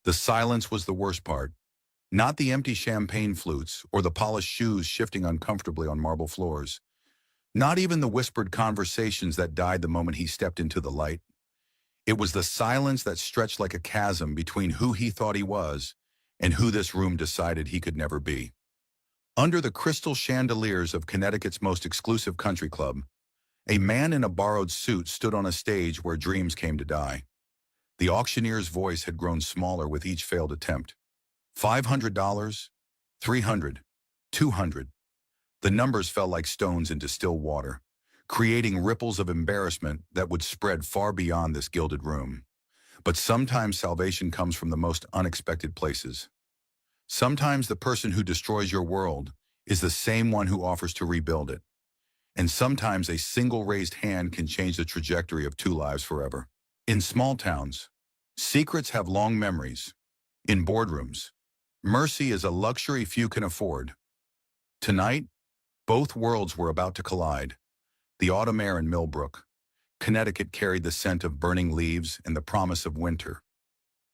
The silence was the worst part. Not the empty champagne flutes or the polished shoes shifting uncomfortably on marble floors. Not even the whispered conversations that died the moment he stepped into the light. It was the silence that stretched like a chasm between who he thought he was and who this room decided he could never be. Under the crystal chandeliers of Connecticut's most exclusive country club, a man in a borrowed suit stood on a stage where dreams came to die. The auctioneer's voice had grown smaller with each failed attempt. $500, 300, 200. The numbers fell like stones into still water, creating ripples of embarrassment that would spread far beyond this gilded room. But sometimes salvation comes from the most unexpected places. Sometimes the person who destroys your world is the same one who offers to rebuild it. And sometimes a single raised hand can change the trajectory of two lives forever. In small towns, secrets have long memories. In boardrooms, mercy is a luxury few can afford. Tonight, both worlds were about to collide. The autumn air in Millbrook, Connecticut carried the scent of burning leaves and the promise of winter.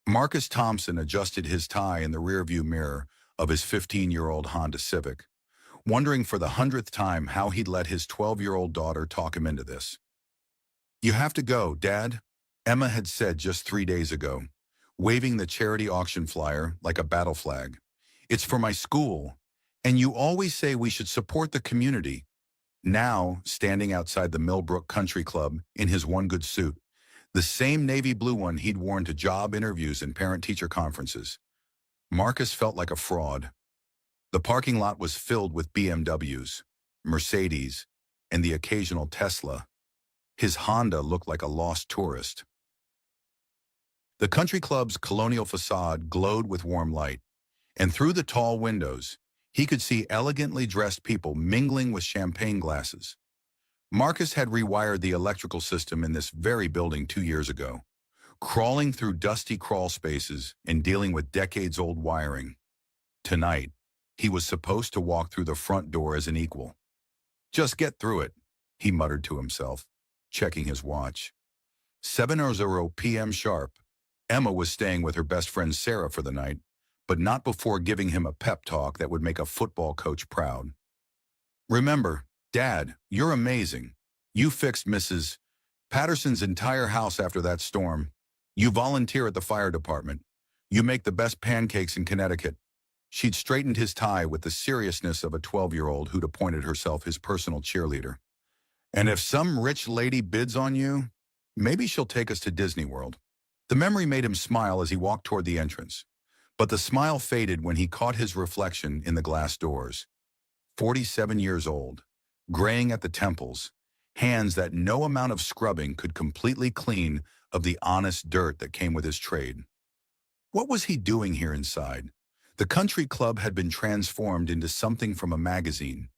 Marcus Thompson adjusted his tie in the rearview mirror of his 15-year-old Honda Civic, wondering for the 100th time how he'd let his 12-year-old daughter talk him into this. "You have to go, Dad," Emma had said just 3 days ago, waving the charity auction flyer like a battle flag. "It's for my school, and you always say we should support the community." Now, standing outside the Millbrook Country Club in his one good suit, the same navy blue one he'd worn to job interviews and parent-teacher conferences, Marcus felt like a fraud. The parking lot was filled with BMWs, Mercedes, and the occasional Tesla. His Honda looked like a lost tourist. The country club's colonial facade glowed with warm light, and through the tall windows, he could see elegantly dressed people mingling with champagne glasses. Marcus had rewired the electrical system in this very building 2 years ago, crawling through dusty crawl spaces and dealing with decades-old wiring. Tonight, he was supposed to walk through the front door as an equal. "Just get through it," he muttered to himself, checking his watch. 7:00 p.m. sharp. Emma was staying with her best friend Sarah for the night, but not before giving him a pep talk that would make a football coach proud. "Remember, Dad, you're amazing. You fixed Mrs. Patterson's entire house after that storm. You volunteer at the fire department. You make the best pancakes in Connecticut." She'd straightened his tie with the seriousness of a 12-year-old who'd appointed herself his personal cheerleader. "And if some rich lady bids on you, maybe she'll take us to Disney World." The memory made him smile as he walked toward the entrance, but the smile faded when he caught his reflection in the glass doors. 47 years old, graying at the temples, hands that no amount of scrubbing could completely clean of the honest dirt that came with his trade. What was he doing here inside? The country club had been transformed into something from a magazine.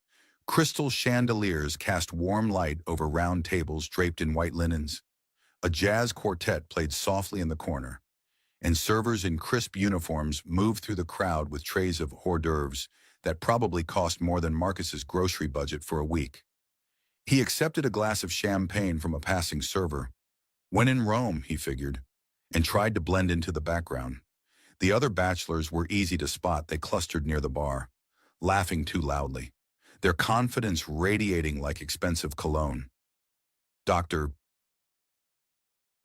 Crystal chandeliers cast warm light over round tables draped in white linens. A jazz quartet played softly in the corner, and servers in crisp uniforms moved through the crowd with trays of hors d'oeuvres that probably cost more than Marcus's grocery budget for a week. He accepted a glass of champagne from a passing server. When in Rome, he figured, and tried to blend into the background. The other bachelors were easy to spot. They clustered near the bar, laughing too loudly, their confidence radiating like expensive cologne. Dr.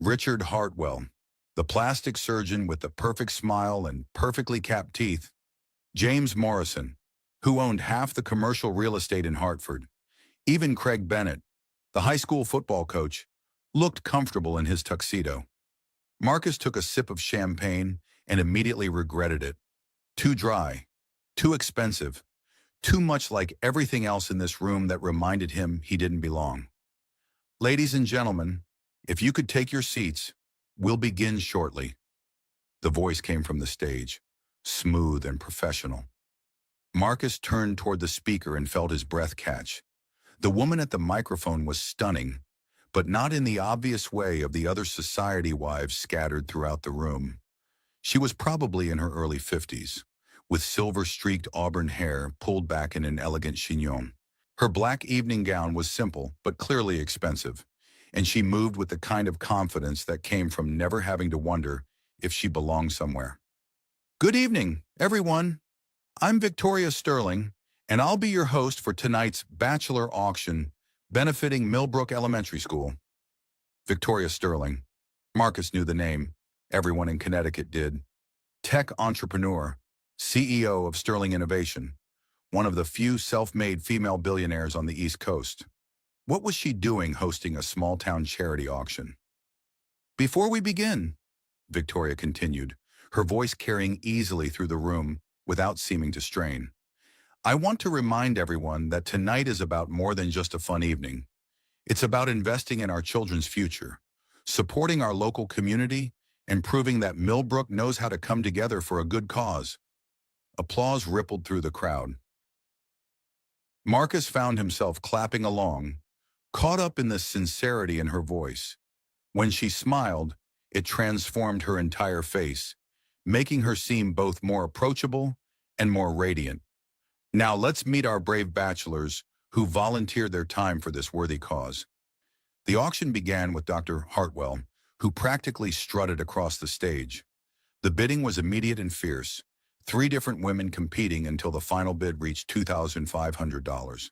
Richard Hartwell, the plastic surgeon with the perfect smile and perfectly capped teeth. James Morrison, who owned half the commercial real estate in Hartford. Even Craig Bennett, the high school football coach, looked comfortable in his tuxedo. Marcus took a sip of champagne and immediately regretted it. Too dry, too expensive, too much like everything else in this room that reminded him he didn't belong. "Ladies and gentlemen, if you could take your seats, we'll begin shortly." The voice came from the stage, smooth and professional. Marcus turned toward the speaker and felt his breath catch. The woman at the microphone was stunning, but not in the obvious way of the other society wives scattered throughout the room. She was probably in her early 50s, with silver-streaked auburn hair pulled back in an elegant chignon. Her black evening gown was simple but clearly expensive, and she moved with the kind of confidence that came from never having to wonder if she belonged somewhere. Good evening, everyone. I'm Victoria Sterling, and I'll be your host for tonight's Bachelor Auction benefiting Millbrook Elementary School. Victoria Sterling. Marcus knew the name. Everyone in Connecticut did. Tech entrepreneur, CEO of Sterling Innovation, one of the few self-made female billionaires on the East Coast. What was she doing hosting a small-town charity auction? Before we begin, Victoria continued, her voice carrying easily through the room without seeming to strain, I want to remind everyone that tonight is about more than just a fun evening. It's about investing in our children's future, supporting our local community, and proving that Millbrook knows how to come together for a good cause. Applause rippled through the crowd. Marcus found himself clapping along, caught up in the sincerity in her voice. When she smiled, it transformed her entire face, making her seem both more approachable and more radiant. Now let's meet our brave bachelors who volunteered their time for this worthy cause. The auction began with Dr. Hartwell, who practically strutted across the stage. The bidding was immediate and fierce, 3 different women competing until the final bid reached $2,500.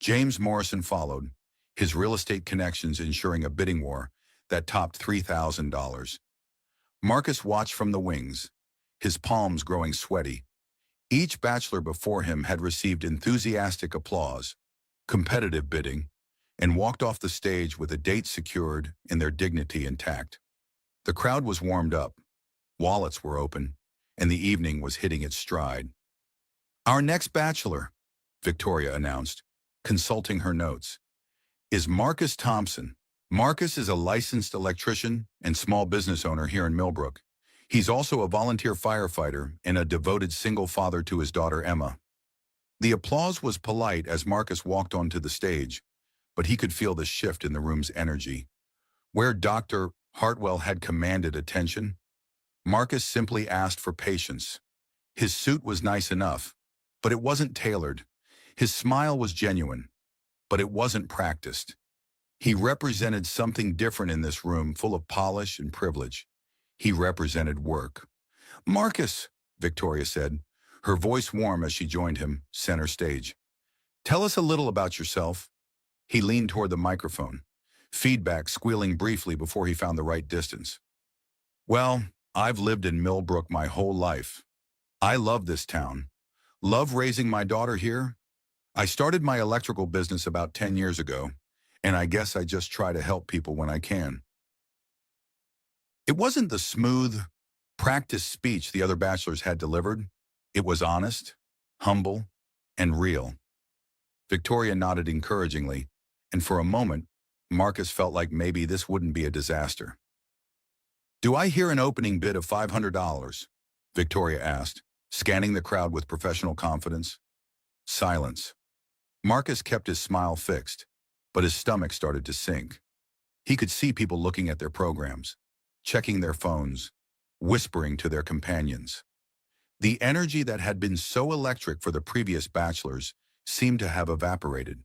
James Morrison followed, his real estate connections ensuring a bidding war that topped $3,000. Marcus watched from the wings, his palms growing sweaty. Each bachelor before him had received enthusiastic applause, competitive bidding, and walked off the stage with a date secured and their dignity intact. The crowd was warmed up, wallets were open, and the evening was hitting its stride. Our next bachelor, Victoria announced, consulting her notes, is Marcus Thompson. Marcus is a licensed electrician and small business owner here in Millbrook. He's also a volunteer firefighter and a devoted single father to his daughter Emma. The applause was polite as Marcus walked onto the stage, but he could feel the shift in the room's energy. Where Dr. Hartwell had commanded attention, Marcus simply asked for patience. His suit was nice enough, but it wasn't tailored. His smile was genuine, but it wasn't practiced. He represented something different in this room full of polish and privilege. He represented work. Marcus, Victoria said, her voice warm as she joined him, center stage. Tell us a little about yourself. He leaned toward the microphone, feedback squealing briefly before he found the right distance. Well, I've lived in Millbrook my whole life. I love this town. Love raising my daughter here. I started my electrical business about 10 years ago, and I guess I just try to help people when I can. It wasn't the smooth, practiced speech the other bachelors had delivered. It was honest, humble, and real. Victoria nodded encouragingly, and for a moment, Marcus felt like maybe this wouldn't be a disaster. Do I hear an opening bid of $500? Victoria asked, scanning the crowd with professional confidence. Silence. Marcus kept his smile fixed, but his stomach started to sink. He could see people looking at their programs, checking their phones, whispering to their companions. The energy that had been so electric for the previous bachelors seemed to have evaporated.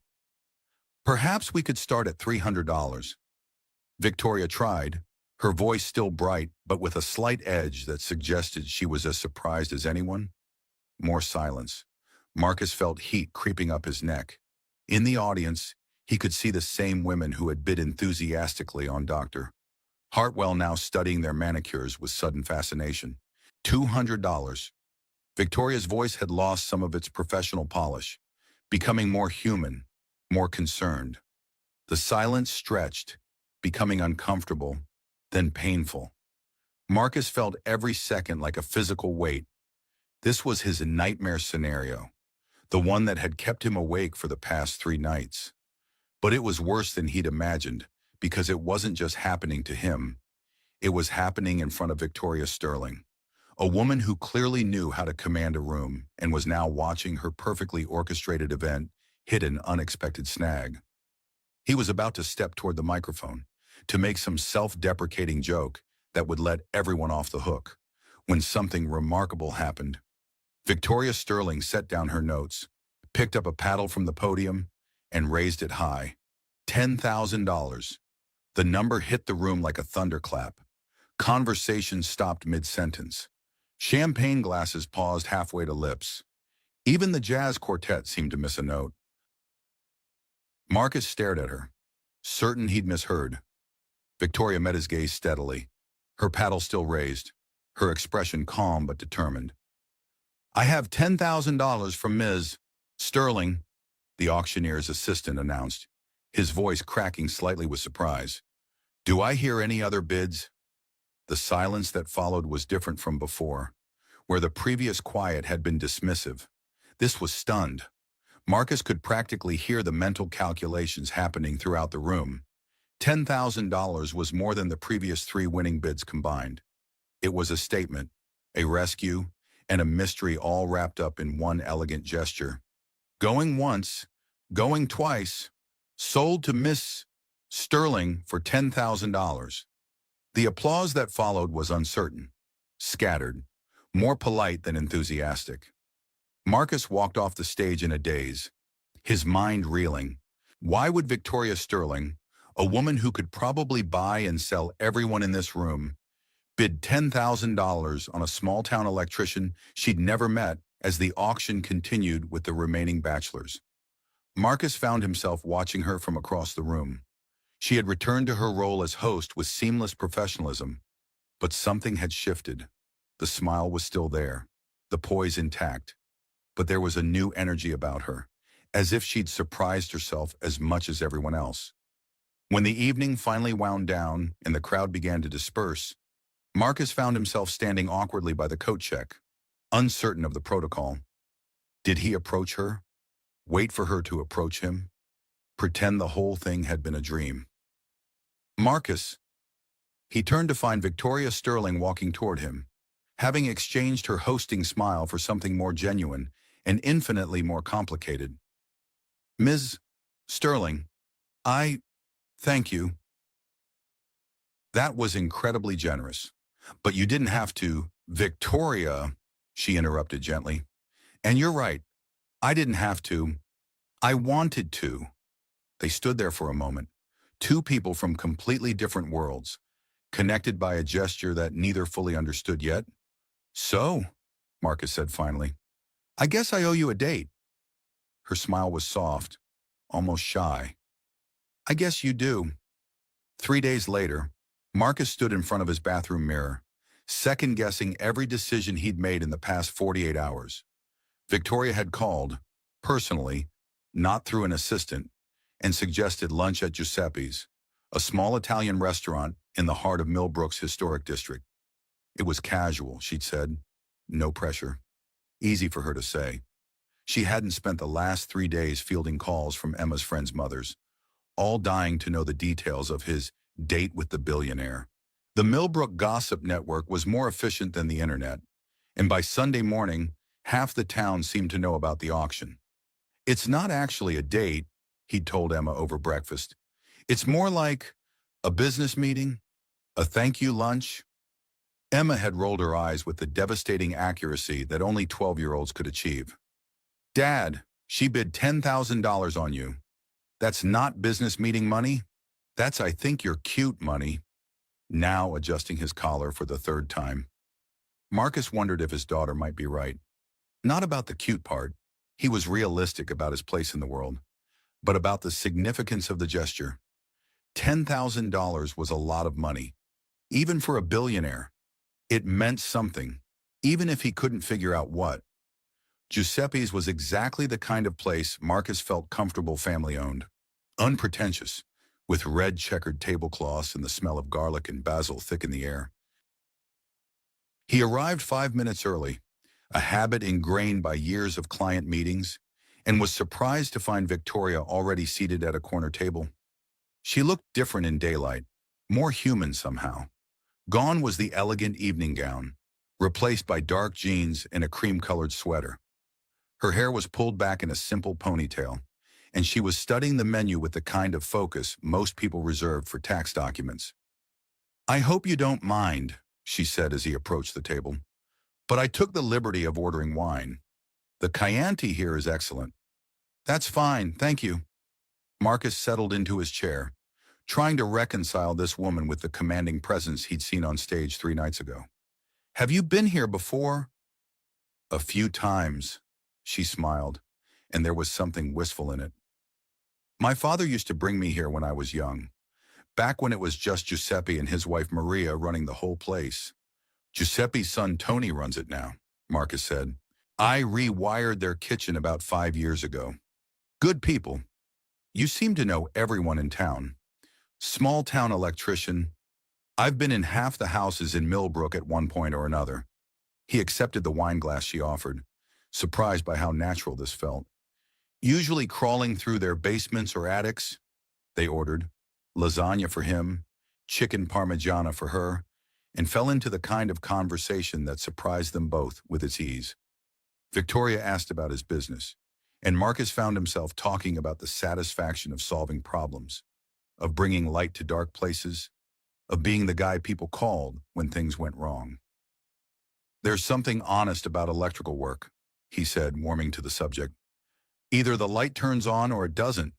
Perhaps we could start at $300. Victoria tried, her voice still bright but with a slight edge that suggested she was as surprised as anyone. More silence. Marcus felt heat creeping up his neck. In the audience, he could see the same women who had bid enthusiastically on Dr. Hartwell now studying their manicures with sudden fascination. $200. Victoria's voice had lost some of its professional polish, becoming more human, more concerned. The silence stretched, becoming uncomfortable, then painful. Marcus felt every second like a physical weight. This was his nightmare scenario, the one that had kept him awake for the past 3 nights. But it was worse than he'd imagined, because it wasn't just happening to him. It was happening in front of Victoria Sterling, a woman who clearly knew how to command a room and was now watching her perfectly orchestrated event hit an unexpected snag. He was about to step toward the microphone, to make some self-deprecating joke that would let everyone off the hook, when something remarkable happened. Victoria Sterling set down her notes, picked up a paddle from the podium, and raised it high. $10,000. The number hit the room like a thunderclap. Conversation stopped mid-sentence. Champagne glasses paused halfway to lips. Even the jazz quartet seemed to miss a note. Marcus stared at her, certain he'd misheard. Victoria met his gaze steadily, her paddle still raised, her expression calm but determined. "I have $10,000 from Ms. Sterling," the auctioneer's assistant announced, his voice cracking slightly with surprise. "Do I hear any other bids?" The silence that followed was different from before, where the previous quiet had been dismissive. This was stunned. Marcus could practically hear the mental calculations happening throughout the room. $10,000 was more than the previous three winning bids combined. It was a statement, a rescue, and a mystery all wrapped up in one elegant gesture. Going once, going twice, sold to Miss Sterling for $10,000. The applause that followed was uncertain, scattered, more polite than enthusiastic. Marcus walked off the stage in a daze, his mind reeling. Why would Victoria Sterling, a woman who could probably buy and sell everyone in this room, bid $10,000 on a small-town electrician she'd never met as the auction continued with the remaining bachelors? Marcus found himself watching her from across the room. She had returned to her role as host with seamless professionalism, but something had shifted. The smile was still there, the poise intact, but there was a new energy about her, as if she'd surprised herself as much as everyone else. When the evening finally wound down and the crowd began to disperse, Marcus found himself standing awkwardly by the coat check, uncertain of the protocol. Did he approach her? Wait for her to approach him? Pretend the whole thing had been a dream? "Marcus." He turned to find Victoria Sterling walking toward him, having exchanged her hosting smile for something more genuine and infinitely more complicated. "Ms. Sterling, thank you." "That was incredibly generous. But you didn't have to." "Victoria," she interrupted gently. "And you're right. I didn't have to. I wanted to." They stood there for a moment, two people from completely different worlds, connected by a gesture that neither fully understood yet. "So," Marcus said finally, "I guess I owe you a date." Her smile was soft, almost shy. "I guess you do." 3 days later, Marcus stood in front of his bathroom mirror, second-guessing every decision he'd made in the past 48 hours. Victoria had called, personally, not through an assistant, and suggested lunch at Giuseppe's, a small Italian restaurant in the heart of Millbrook's historic district. It was casual, she'd said. No pressure. Easy for her to say. She hadn't spent the last 3 days fielding calls from Emma's friends' mothers, all dying to know the details of his date with the billionaire. The Millbrook gossip network was more efficient than the internet, and by Sunday morning, half the town seemed to know about the auction. "It's not actually a date," he'd told Emma over breakfast. "It's more like a business meeting, a thank you lunch." Emma had rolled her eyes with the devastating accuracy that only 12-year-olds could achieve. "Dad, she bid $10,000 on you. That's not business meeting money. That's I think you're cute money." Now adjusting his collar for the third time. Marcus wondered if his daughter might be right. Not about the cute part. He was realistic about his place in the world, but about the significance of the gesture. $10,000 was a lot of money, even for a billionaire. It meant something, even if he couldn't figure out what. Giuseppe's was exactly the kind of place Marcus felt comfortable family-owned, unpretentious, with red checkered tablecloths and the smell of garlic and basil thick in the air. He arrived 5 minutes early, a habit ingrained by years of client meetings, and was surprised to find Victoria already seated at a corner table. She looked different in daylight, more human somehow. Gone was the elegant evening gown, replaced by dark jeans and a cream-colored sweater. Her hair was pulled back in a simple ponytail, and she was studying the menu with the kind of focus most people reserved for tax documents. "I hope you don't mind," she said as he approached the table, "but I took the liberty of ordering wine. The Chianti here is excellent." "That's fine, thank you." Marcus settled into his chair, trying to reconcile this woman with the commanding presence he'd seen on stage 3 nights ago. Have you been here before? A few times, she smiled, and there was something wistful in it. My father used to bring me here when I was young, back when it was just Giuseppe and his wife Maria running the whole place. Giuseppe's son Tony runs it now, Marcus said. I rewired their kitchen about 5 years ago. Good people. You seem to know everyone in town. Small town electrician. I've been in half the houses in Millbrook at one point or another. He accepted the wine glass she offered, surprised by how natural this felt. Usually crawling through their basements or attics, they ordered lasagna for him, chicken parmigiana for her, and fell into the kind of conversation that surprised them both with its ease. Victoria asked about his business, and Marcus found himself talking about the satisfaction of solving problems, of bringing light to dark places, of being the guy people called when things went wrong. There's something honest about electrical work, he said, warming to the subject. Either the light turns on or it doesn't.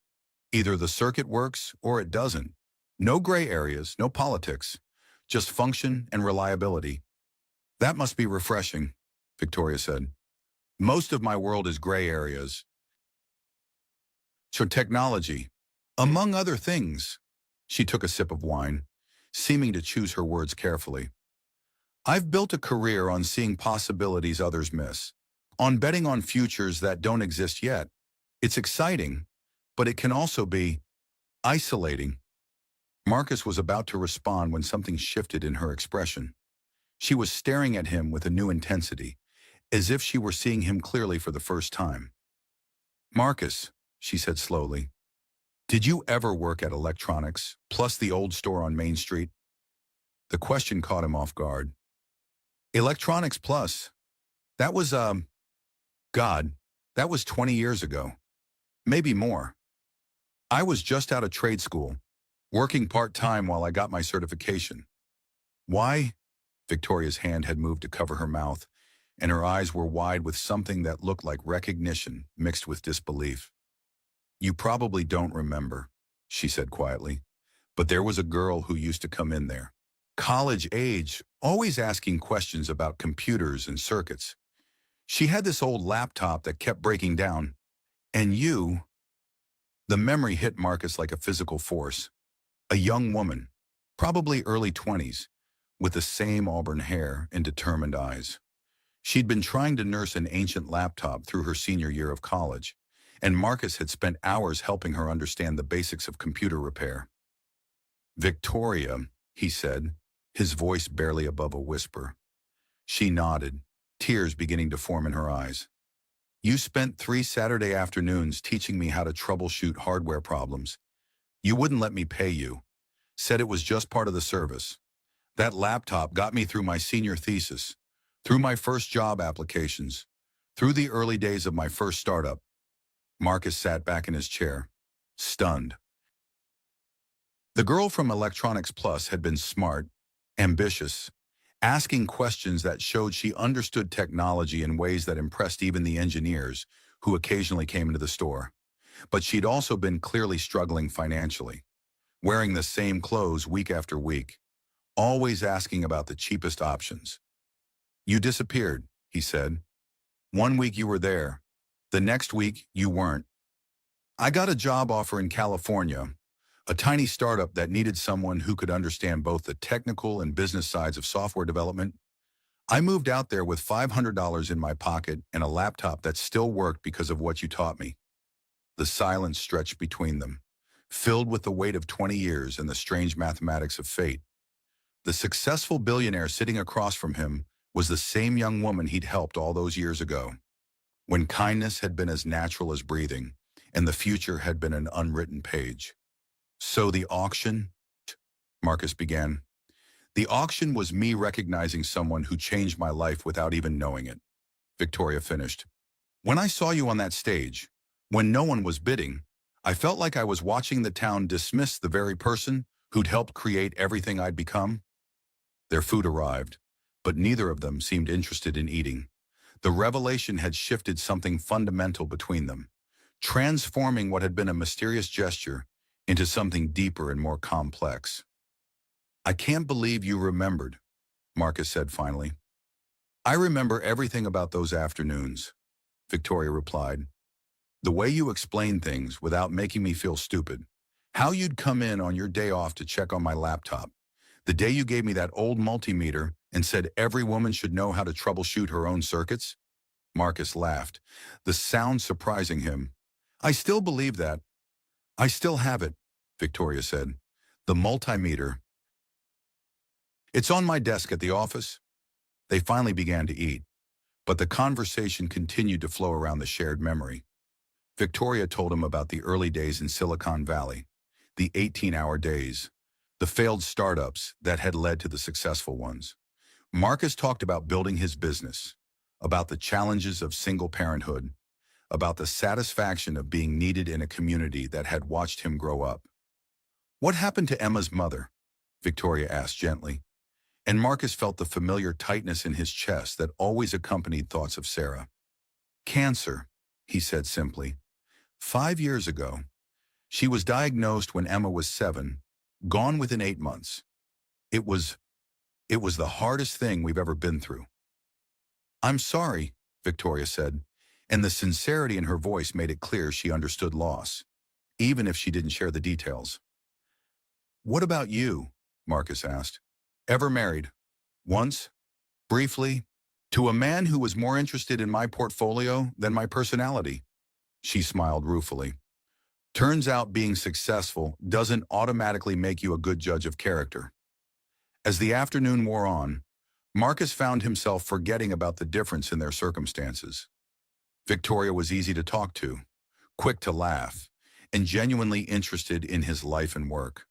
Either the circuit works or it doesn't. No gray areas, no politics, just function and reliability. That must be refreshing, Victoria said. Most of my world is gray areas. So technology, among other things. She took a sip of wine, seeming to choose her words carefully. I've built a career on seeing possibilities others miss, on betting on futures that don't exist yet. It's exciting, but it can also be isolating. Marcus was about to respond when something shifted in her expression. She was staring at him with a new intensity, as if she were seeing him clearly for the first time. Marcus, she said slowly, did you ever work at electronics, plus the old store on Main Street? The question caught him off guard. Electronics plus? That was, God, that was 20 years ago. Maybe more. I was just out of trade school, working part-time while I got my certification. Why? Victoria's hand had moved to cover her mouth, and her eyes were wide with something that looked like recognition mixed with disbelief. You probably don't remember, she said quietly, but there was a girl who used to come in there. College age, always asking questions about computers and circuits. She had this old laptop that kept breaking down, and you... The memory hit Marcus like a physical force. A young woman, probably early 20s, with the same auburn hair and determined eyes. She'd been trying to nurse an ancient laptop through her senior year of college, and Marcus had spent hours helping her understand the basics of computer repair. Victoria, he said, his voice barely above a whisper. She nodded, tears beginning to form in her eyes. You spent 3 Saturday afternoons teaching me how to troubleshoot hardware problems. You wouldn't let me pay you. Said it was just part of the service. That laptop got me through my senior thesis, through my first job applications, through the early days of my first startup. Marcus sat back in his chair, stunned. The girl from Electronics Plus had been smart, ambitious, asking questions that showed she understood technology in ways that impressed even the engineers who occasionally came into the store. But she'd also been clearly struggling financially, wearing the same clothes week after week, always asking about the cheapest options. You disappeared, he said. One week you were there. The next week you weren't. I got a job offer in California, a tiny startup that needed someone who could understand both the technical and business sides of software development. I moved out there with $500 in my pocket and a laptop that still worked because of what you taught me. The silence stretched between them, filled with the weight of 20 years and the strange mathematics of fate. The successful billionaire sitting across from him was the same young woman he'd helped all those years ago, when kindness had been as natural as breathing and the future had been an unwritten page. So the auction, Marcus began. The auction was me recognizing someone who changed my life without even knowing it, Victoria finished. When I saw you on that stage, when no one was bidding, I felt like I was watching the town dismiss the very person who'd helped create everything I'd become. Their food arrived, but neither of them seemed interested in eating. The revelation had shifted something fundamental between them, transforming what had been a mysterious gesture into something deeper and more complex. I can't believe you remembered, Marcus said finally. I remember everything about those afternoons, Victoria replied. The way you explained things without making me feel stupid. How you'd come in on your day off to check on my laptop. The day you gave me that old multimeter and said every woman should know how to troubleshoot her own circuits. Marcus laughed, the sound surprising him. I still believe that. I still have it, Victoria said. The multimeter. It's on my desk at the office. They finally began to eat, but the conversation continued to flow around the shared memory. Victoria told him about the early days in Silicon Valley, the 18-hour days, the failed startups that had led to the successful ones. Marcus talked about building his business, about the challenges of single parenthood, about the satisfaction of being needed in a community that had watched him grow up. What happened to Emma's mother? Victoria asked gently, and Marcus felt the familiar tightness in his chest that always accompanied thoughts of Sarah. Cancer, he said simply. 5 years ago. She was diagnosed when Emma was 7, gone within 8 months. It was the hardest thing we've ever been through. I'm sorry, Victoria said, and the sincerity in her voice made it clear she understood loss, even if she didn't share the details. What about you? Marcus asked. Ever married? Once? Briefly? To a man who was more interested in my portfolio than my personality. She smiled ruefully. Turns out being successful doesn't automatically make you a good judge of character. As the afternoon wore on, Marcus found himself forgetting about the difference in their circumstances. Victoria was easy to talk to, quick to laugh, and genuinely interested in his life and work.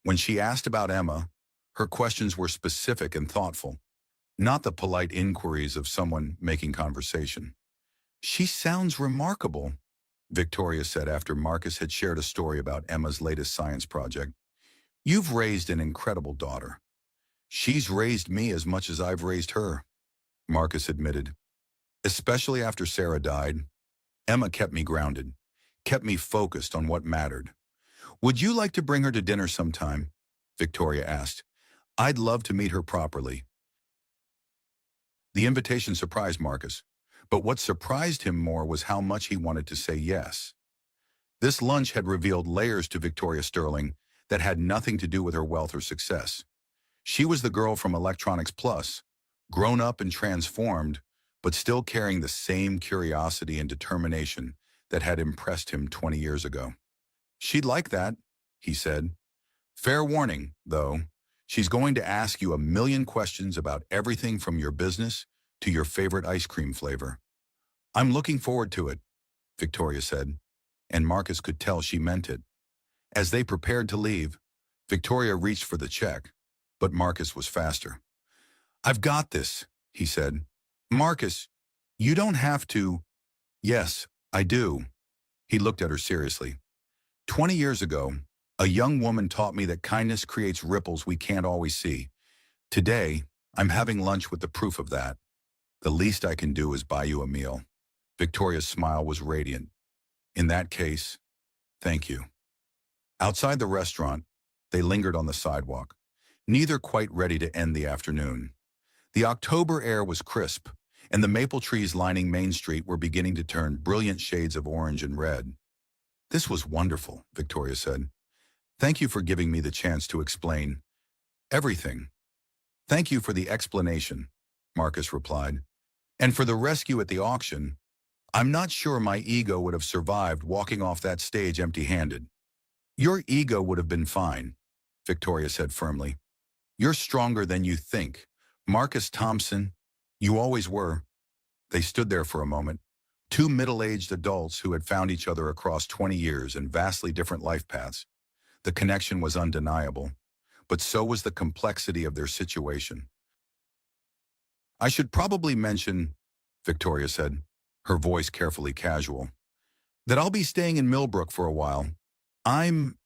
When she asked about Emma, her questions were specific and thoughtful, not the polite inquiries of someone making conversation. She sounds remarkable, Victoria said after Marcus had shared a story about Emma's latest science project. You've raised an incredible daughter. She's raised me as much as I've raised her, Marcus admitted. Especially after Sarah died, Emma kept me grounded, kept me focused on what mattered. Would you like to bring her to dinner sometime? Victoria asked. I'd love to meet her properly. The invitation surprised Marcus, but what surprised him more was how much he wanted to say yes. This lunch had revealed layers to Victoria Sterling that had nothing to do with her wealth or success. She was the girl from Electronics Plus, grown up and transformed, but still carrying the same curiosity and determination that had impressed him 20 years ago. She'd like that, he said. Fair warning, though, she's going to ask you a million questions about everything from your business to your favorite ice cream flavor. I'm looking forward to it, Victoria said, and Marcus could tell she meant it. As they prepared to leave, Victoria reached for the check, but Marcus was faster. I've got this, he said. Marcus, you don't have to. Yes, I do. He looked at her seriously. 20 years ago, a young woman taught me that kindness creates ripples we can't always see. Today, I'm having lunch with the proof of that. The least I can do is buy you a meal. Victoria's smile was radiant. In that case, thank you. Outside the restaurant, they lingered on the sidewalk, neither quite ready to end the afternoon. The October air was crisp, and the maple trees lining Main Street were beginning to turn brilliant shades of orange and red. This was wonderful, Victoria said. Thank you for giving me the chance to explain everything. Thank you for the explanation, Marcus replied. And for the rescue at the auction, I'm not sure my ego would have survived walking off that stage empty-handed. Your ego would have been fine, Victoria said firmly. You're stronger than you think. Marcus Thompson, you always were. They stood there for a moment, two middle-aged adults who had found each other across 20 years and vastly different life paths. The connection was undeniable, but so was the complexity of their situation. I should probably mention, Victoria said, her voice carefully casual, that I'll be staying in Millbrook for a while. I'm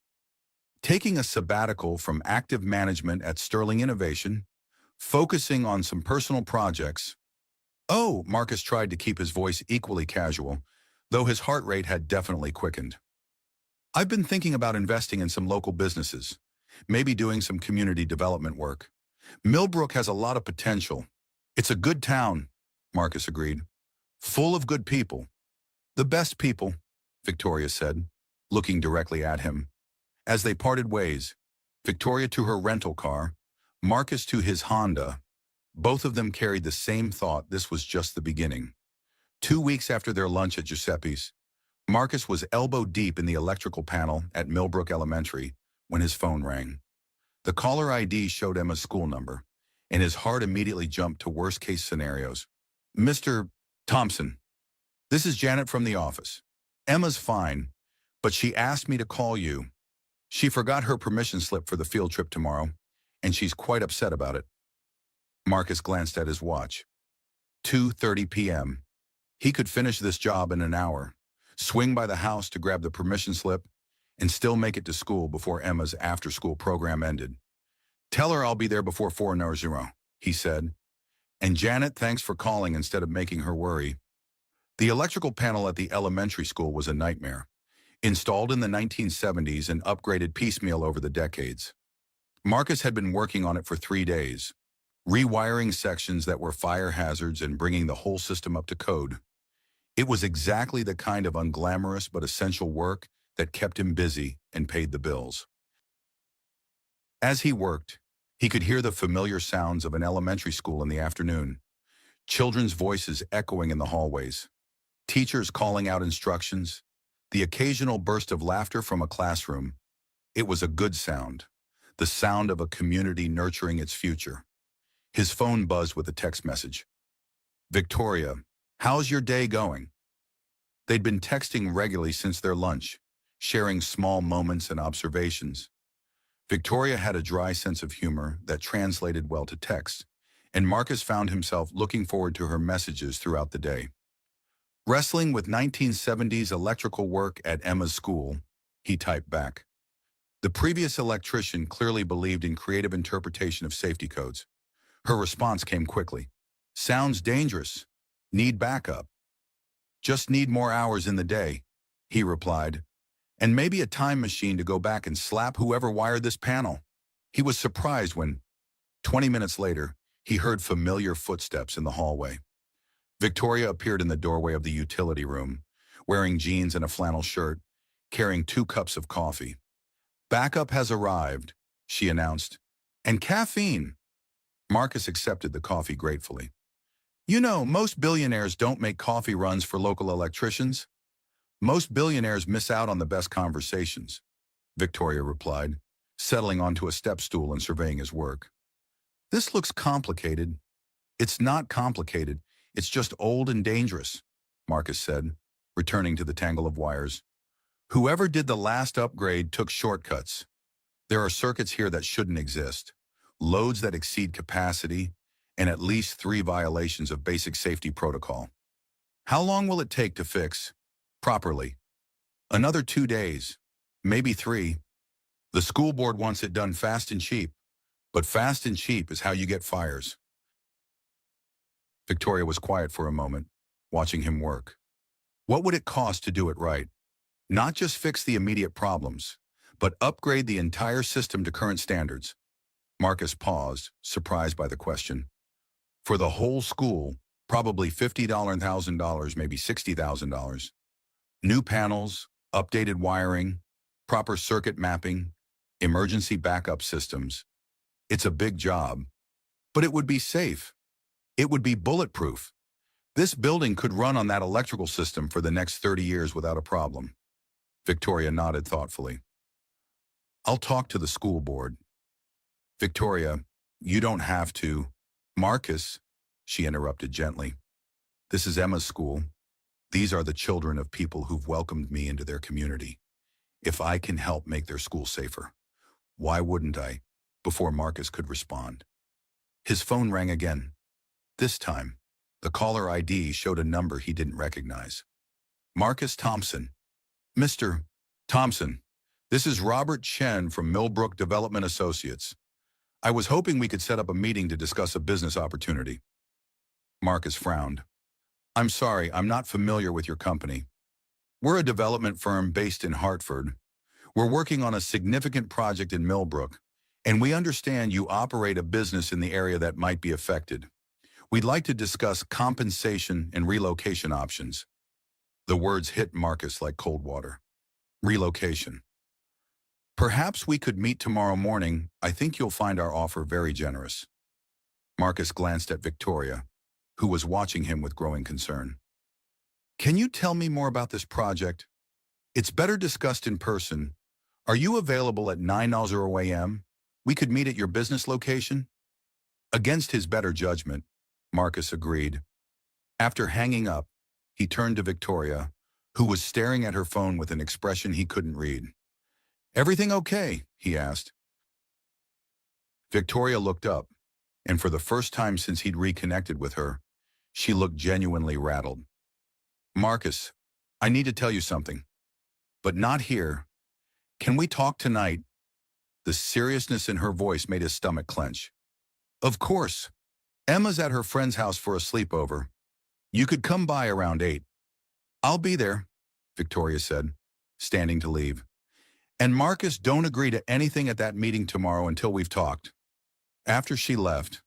taking a sabbatical from active management at Sterling Innovation, focusing on some personal projects. Oh, Marcus tried to keep his voice equally casual, though his heart rate had definitely quickened. I've been thinking about investing in some local businesses, maybe doing some community development work. Millbrook has a lot of potential, It's a good town, Marcus agreed. Full of good people. The best people, Victoria said, looking directly at him. As they parted ways, Victoria to her rental car, Marcus to his Honda, both of them carried the same thought: this was just the beginning. 2 weeks after their lunch at Giuseppe's, Marcus was elbow deep in the electrical panel at Millbrook Elementary when his phone rang. The caller ID showed Emma's school number, and his heart immediately jumped to worst-case scenarios. Mr. Thompson, this is Janet from the office. Emma's fine, but she asked me to call you. She forgot her permission slip for the field trip tomorrow, and she's quite upset about it. Marcus glanced at his watch. 2:30 p.m. He could finish this job in an hour, swing by the house to grab the permission slip, and still make it to school before Emma's after-school program ended. Tell her I'll be there before 4:00, he said. And Janet, thanks for calling instead of making her worry. The electrical panel at the elementary school was a nightmare, installed in the 1970s and upgraded piecemeal over the decades. Marcus had been working on it for 3 days, rewiring sections that were fire hazards and bringing the whole system up to code. It was exactly the kind of unglamorous but essential work that kept him busy and paid the bills. As he worked, he could hear the familiar sounds of an elementary school in the afternoon, children's voices echoing in the hallways, teachers calling out instructions, the occasional burst of laughter from a classroom. It was a good sound, the sound of a community nurturing its future. His phone buzzed with a text message. Victoria, how's your day going? They'd been texting regularly since their lunch, sharing small moments and observations. Victoria had a dry sense of humor that translated well to text, and Marcus found himself looking forward to her messages throughout the day. Wrestling with 1970s electrical work at Emma's school, he typed back. The previous electrician clearly believed in creative interpretation of safety codes. Her response came quickly. Sounds dangerous. Need backup. Just need more hours in the day, he replied, and maybe a time machine to go back and slap whoever wired this panel. He was surprised when, 20 minutes later, he heard familiar footsteps in the hallway. Victoria appeared in the doorway of the utility room, wearing jeans and a flannel shirt, carrying 2 cups of coffee. Backup has arrived, she announced. And caffeine. Marcus accepted the coffee gratefully. You know, most billionaires don't make coffee runs for local electricians. Most billionaires miss out on the best conversations, Victoria replied, settling onto a step stool and surveying his work. This looks complicated. It's not complicated. It's just old and dangerous, Marcus said, returning to the tangle of wires. Whoever did the last upgrade took shortcuts. There are circuits here that shouldn't exist, loads that exceed capacity, and at least 3 violations of basic safety protocol. How long will it take to fix properly? Another 2 days, maybe 3. The school board wants it done fast and cheap, but fast and cheap is how you get fires. Victoria was quiet for a moment, watching him work. What would it cost to do it right? Not just fix the immediate problems, but upgrade the entire system to current standards. Marcus paused, surprised by the question. For the whole school, probably $50,000, maybe $60,000. New panels, updated wiring, proper circuit mapping, emergency backup systems. It's a big job, but it would be safe. It would be bulletproof. This building could run on that electrical system for the next 30 years without a problem. Victoria nodded thoughtfully. I'll talk to the school board. Victoria, you don't have to. Marcus, she interrupted gently. This is Emma's school. These are the children of people who've welcomed me into their community. If I can help make their school safer, why wouldn't I? Before Marcus could respond, his phone rang again. This time, the caller ID showed a number he didn't recognize. Marcus Thompson. Mr. Thompson, this is Robert Chen from Millbrook Development Associates. I was hoping we could set up a meeting to discuss a business opportunity. Marcus frowned. I'm sorry, I'm not familiar with your company. We're a development firm based in Hartford. We're working on a significant project in Millbrook, and we understand you operate a business in the area that might be affected. We'd like to discuss compensation and relocation options. The words hit Marcus like cold water. Relocation. Perhaps we could meet tomorrow morning. I think you'll find our offer very generous. Marcus glanced at Victoria, who was watching him with growing concern. Can you tell me more about this project? It's better discussed in person. Are you available at 9:00 a.m.? We could meet at your business location? Against his better judgment, Marcus agreed. After hanging up, he turned to Victoria, who was staring at her phone with an expression he couldn't read. Everything okay? He asked. Victoria looked up, and for the first time since he'd reconnected with her, she looked genuinely rattled. Marcus, I need to tell you something. But not here. Can we talk tonight? The seriousness in her voice made his stomach clench. Of course. Emma's at her friend's house for a sleepover. You could come by around 8. I'll be there, Victoria said, standing to leave. And Marcus, don't agree to anything at that meeting tomorrow until we've talked. After she left,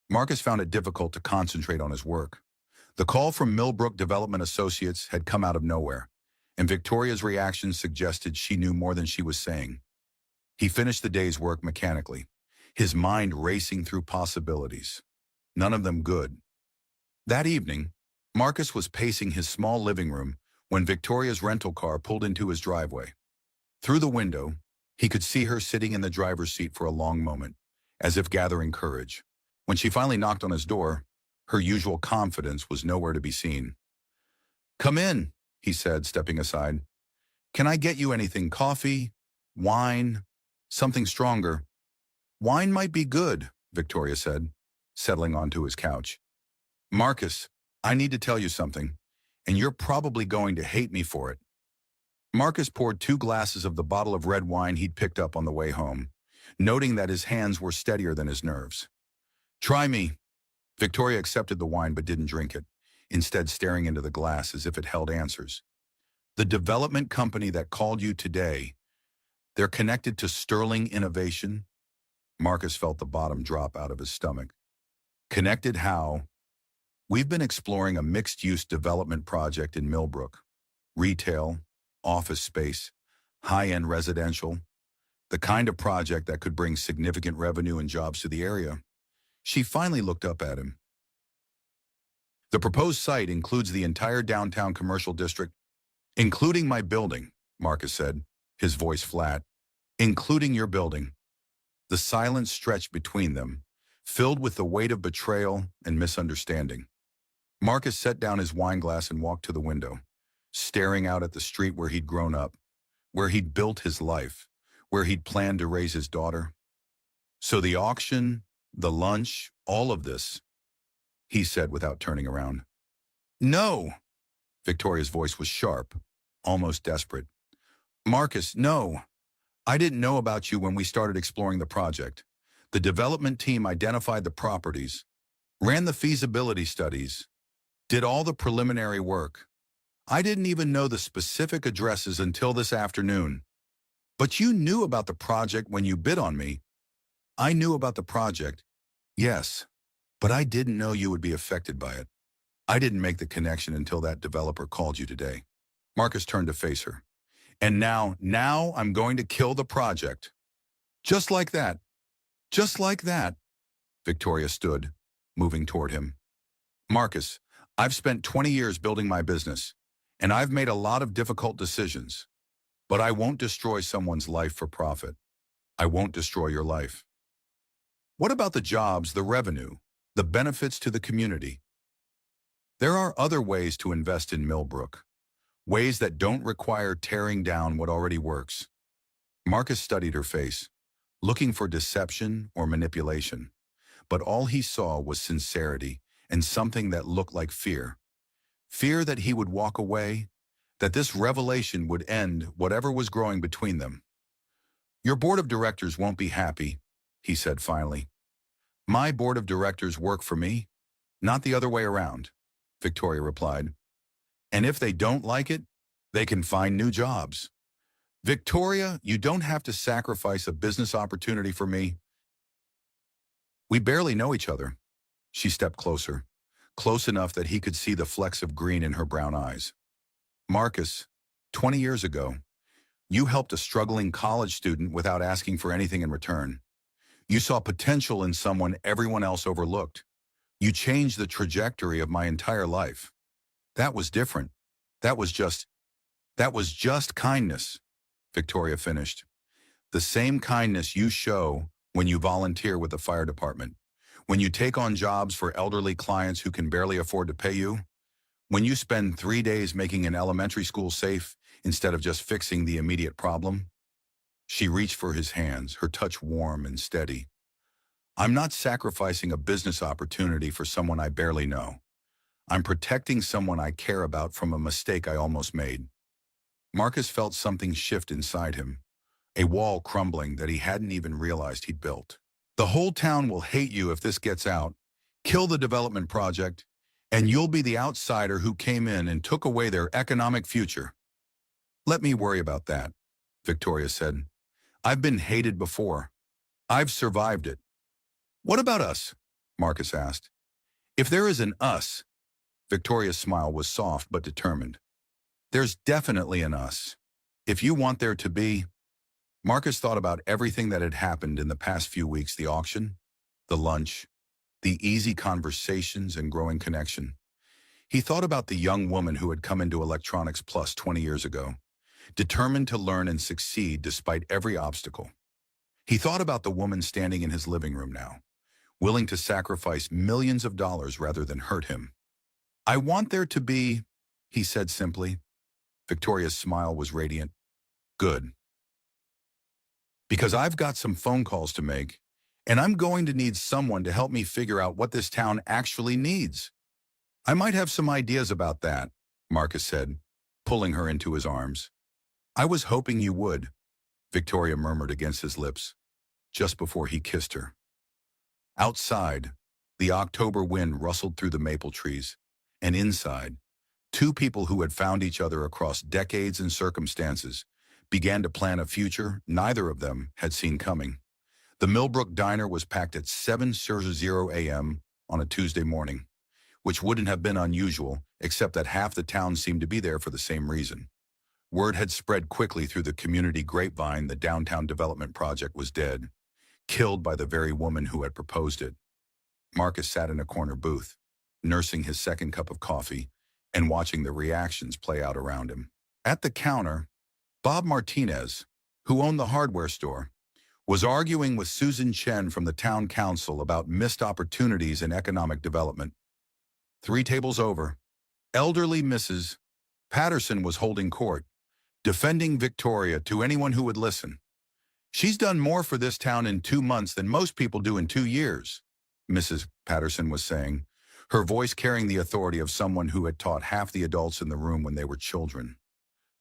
Marcus found it difficult to concentrate on his work. The call from Millbrook Development Associates had come out of nowhere, and Victoria's reaction suggested she knew more than she was saying. He finished the day's work mechanically, his mind racing through possibilities, none of them good. That evening, Marcus was pacing his small living room when Victoria's rental car pulled into his driveway. Through the window, he could see her sitting in the driver's seat for a long moment, as if gathering courage. When she finally knocked on his door, her usual confidence was nowhere to be seen. Come in, he said, stepping aside. Can I get you anything? Coffee? Wine? Something stronger? Wine might be good, Victoria said, settling onto his couch. Marcus, I need to tell you something, and you're probably going to hate me for it. Marcus poured 2 glasses of the bottle of red wine he'd picked up on the way home, noting that his hands were steadier than his nerves. Try me. Victoria accepted the wine but didn't drink it, instead staring into the glass as if it held answers. The development company that called you today, they're connected to Sterling Innovation? Marcus felt the bottom drop out of his stomach. Connected how? We've been exploring a mixed-use development project in Millbrook. Retail, office space, high-end residential, the kind of project that could bring significant revenue and jobs to the area. She finally looked up at him. The proposed site includes the entire downtown commercial district, including my building, Marcus said, his voice flat. Including your building. The silence stretched between them, filled with the weight of betrayal and misunderstanding. Marcus set down his wine glass and walked to the window, staring out at the street where he'd grown up, where he'd built his life, where he'd planned to raise his daughter. So the auction, the lunch, all of this, he said without turning around. No! Victoria's voice was sharp, almost desperate. Marcus, no. I didn't know about you when we started exploring the project. The development team identified the properties, ran the feasibility studies, did all the preliminary work. I didn't even know the specific addresses until this afternoon. But you knew about the project when you bid on me. I knew about the project, yes, but I didn't know you would be affected by it. I didn't make the connection until that developer called you today. Marcus turned to face her. And now I'm going to kill the project. Just like that. Just like that. Victoria stood, moving toward him. Marcus, I've spent 20 years building my business, and I've made a lot of difficult decisions. But I won't destroy someone's life for profit. I won't destroy your life. What about the jobs, the revenue, the benefits to the community? There are other ways to invest in Millbrook. Ways that don't require tearing down what already works. Marcus studied her face, looking for deception or manipulation, but all he saw was sincerity and something that looked like fear. Fear that he would walk away, that this revelation would end whatever was growing between them. Your board of directors won't be happy, he said finally. My board of directors work for me, not the other way around, Victoria replied. And if they don't like it, they can find new jobs. Victoria, you don't have to sacrifice a business opportunity for me. We barely know each other. She stepped closer, close enough that he could see the flecks of green in her brown eyes. Marcus, 20 years ago, you helped a struggling college student without asking for anything in return. You saw potential in someone everyone else overlooked. You changed the trajectory of my entire life. That was different. That was just, that was just kindness, Victoria finished. The same kindness you show when you volunteer with the fire department, when you take on jobs for elderly clients who can barely afford to pay you, when you spend 3 days making an elementary school safe instead of just fixing the immediate problem. She reached for his hands, her touch warm and steady. I'm not sacrificing a business opportunity for someone I barely know. I'm protecting someone I care about from a mistake I almost made. Marcus felt something shift inside him, a wall crumbling that he hadn't even realized he'd built. The whole town will hate you if this gets out, kill the development project, and you'll be the outsider who came in and took away their economic future. Let me worry about that, Victoria said. I've been hated before. I've survived it. What about us? Marcus asked. If there is an us, Victoria's smile was soft but determined. There's definitely an us. If you want there to be. Marcus thought about everything that had happened in the past few weeks, the auction, the lunch, the easy conversations and growing connection. He thought about the young woman who had come into Electronics Plus 20 years ago, determined to learn and succeed despite every obstacle. He thought about the woman standing in his living room now, willing to sacrifice millions of dollars rather than hurt him. I want there to be, he said simply. Victoria's smile was radiant. Good. Because I've got some phone calls to make, and I'm going to need someone to help me figure out what this town actually needs. I might have some ideas about that, Marcus said, pulling her into his arms. I was hoping you would, Victoria murmured against his lips, just before he kissed her. Outside, the October wind rustled through the maple trees, and inside, two people who had found each other across decades and circumstances began to plan a future neither of them had seen coming. The Millbrook Diner was packed at 7:00 a.m. on a Tuesday morning, which wouldn't have been unusual except that half the town seemed to be there for the same reason. Word had spread quickly through the community grapevine the downtown development project was dead, killed by the very woman who had proposed it. Marcus sat in a corner booth, nursing his second cup of coffee and watching the reactions play out around him. At the counter, Bob Martinez, who owned the hardware store, was arguing with Susan Chen from the town council about missed opportunities in economic development. 3 tables over, elderly Mrs. Patterson was holding court, defending Victoria to anyone who would listen. She's done more for this town in 2 months than most people do in 2 years, Mrs. Patterson was saying, her voice carrying the authority of someone who had taught half the adults in the room when they were children.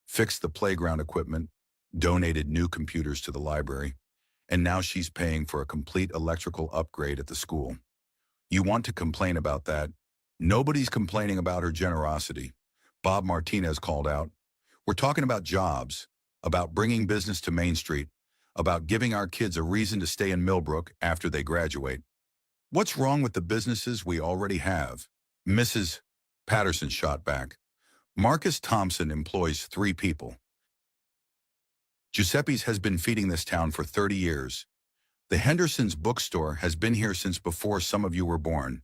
Fixed the playground equipment, donated new computers to the library, and now she's paying for a complete electrical upgrade at the school. You want to complain about that? Nobody's complaining about her generosity, Bob Martinez called out. We're talking about jobs, about bringing business to Main Street, about giving our kids a reason to stay in Millbrook after they graduate. What's wrong with the businesses we already have? Mrs. Patterson shot back. Marcus Thompson employs 3 people. Giuseppe's has been feeding this town for 30 years. The Henderson's bookstore has been here since before some of you were born.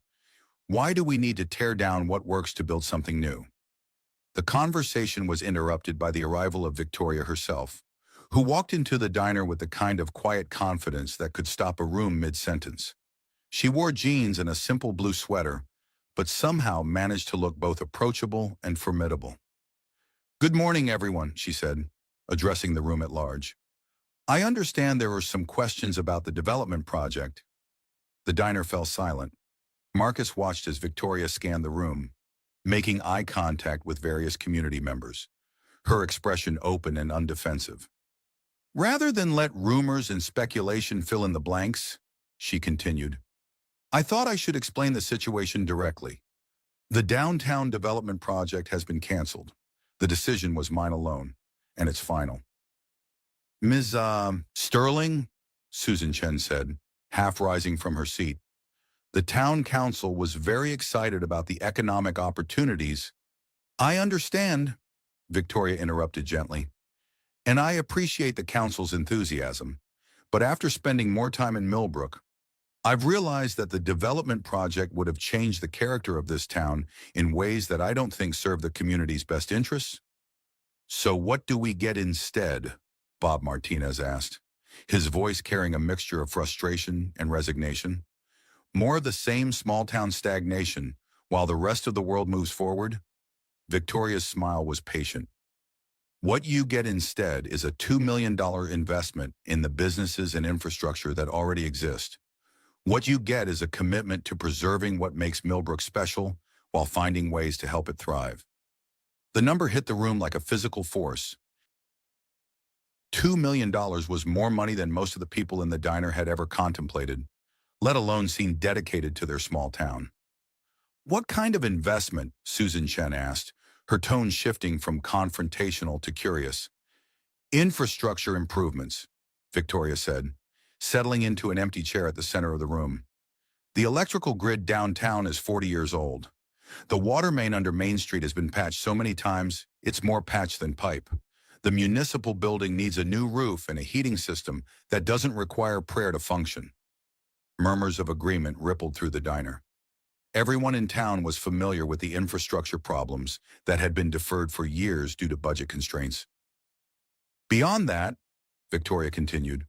Why do we need to tear down what works to build something new? The conversation was interrupted by the arrival of Victoria herself, who walked into the diner with the kind of quiet confidence that could stop a room mid-sentence. She wore jeans and a simple blue sweater, but somehow managed to look both approachable and formidable. Good morning, everyone, she said, addressing the room at large. I understand there were some questions about the development project. The diner fell silent. Marcus watched as Victoria scanned the room, making eye contact with various community members, her expression open and undefensive. Rather than let rumors and speculation fill in the blanks, she continued, I thought I should explain the situation directly. The downtown development project has been canceled. The decision was mine alone, and it's final. Ms. Sterling, Susan Chen said, half rising from her seat. The town council was very excited about the economic opportunities. I understand, Victoria interrupted gently, and I appreciate the council's enthusiasm. But after spending more time in Millbrook, I've realized that the development project would have changed the character of this town in ways that I don't think serve the community's best interests. So what do we get instead? Bob Martinez asked, his voice carrying a mixture of frustration and resignation. More of the same small-town stagnation while the rest of the world moves forward? Victoria's smile was patient. What you get instead is a $2 million investment in the businesses and infrastructure that already exist. What you get is a commitment to preserving what makes Millbrook special while finding ways to help it thrive. The number hit the room like a physical force. $2 million was more money than most of the people in the diner had ever contemplated, let alone seemed dedicated to their small town. What kind of investment? Susan Chen asked, her tone shifting from confrontational to curious. Infrastructure improvements, Victoria said, settling into an empty chair at the center of the room. The electrical grid downtown is 40 years old. The water main under Main Street has been patched so many times, it's more patch than pipe. The municipal building needs a new roof and a heating system that doesn't require prayer to function. Murmurs of agreement rippled through the diner. Everyone in town was familiar with the infrastructure problems that had been deferred for years due to budget constraints. Beyond that, Victoria continued,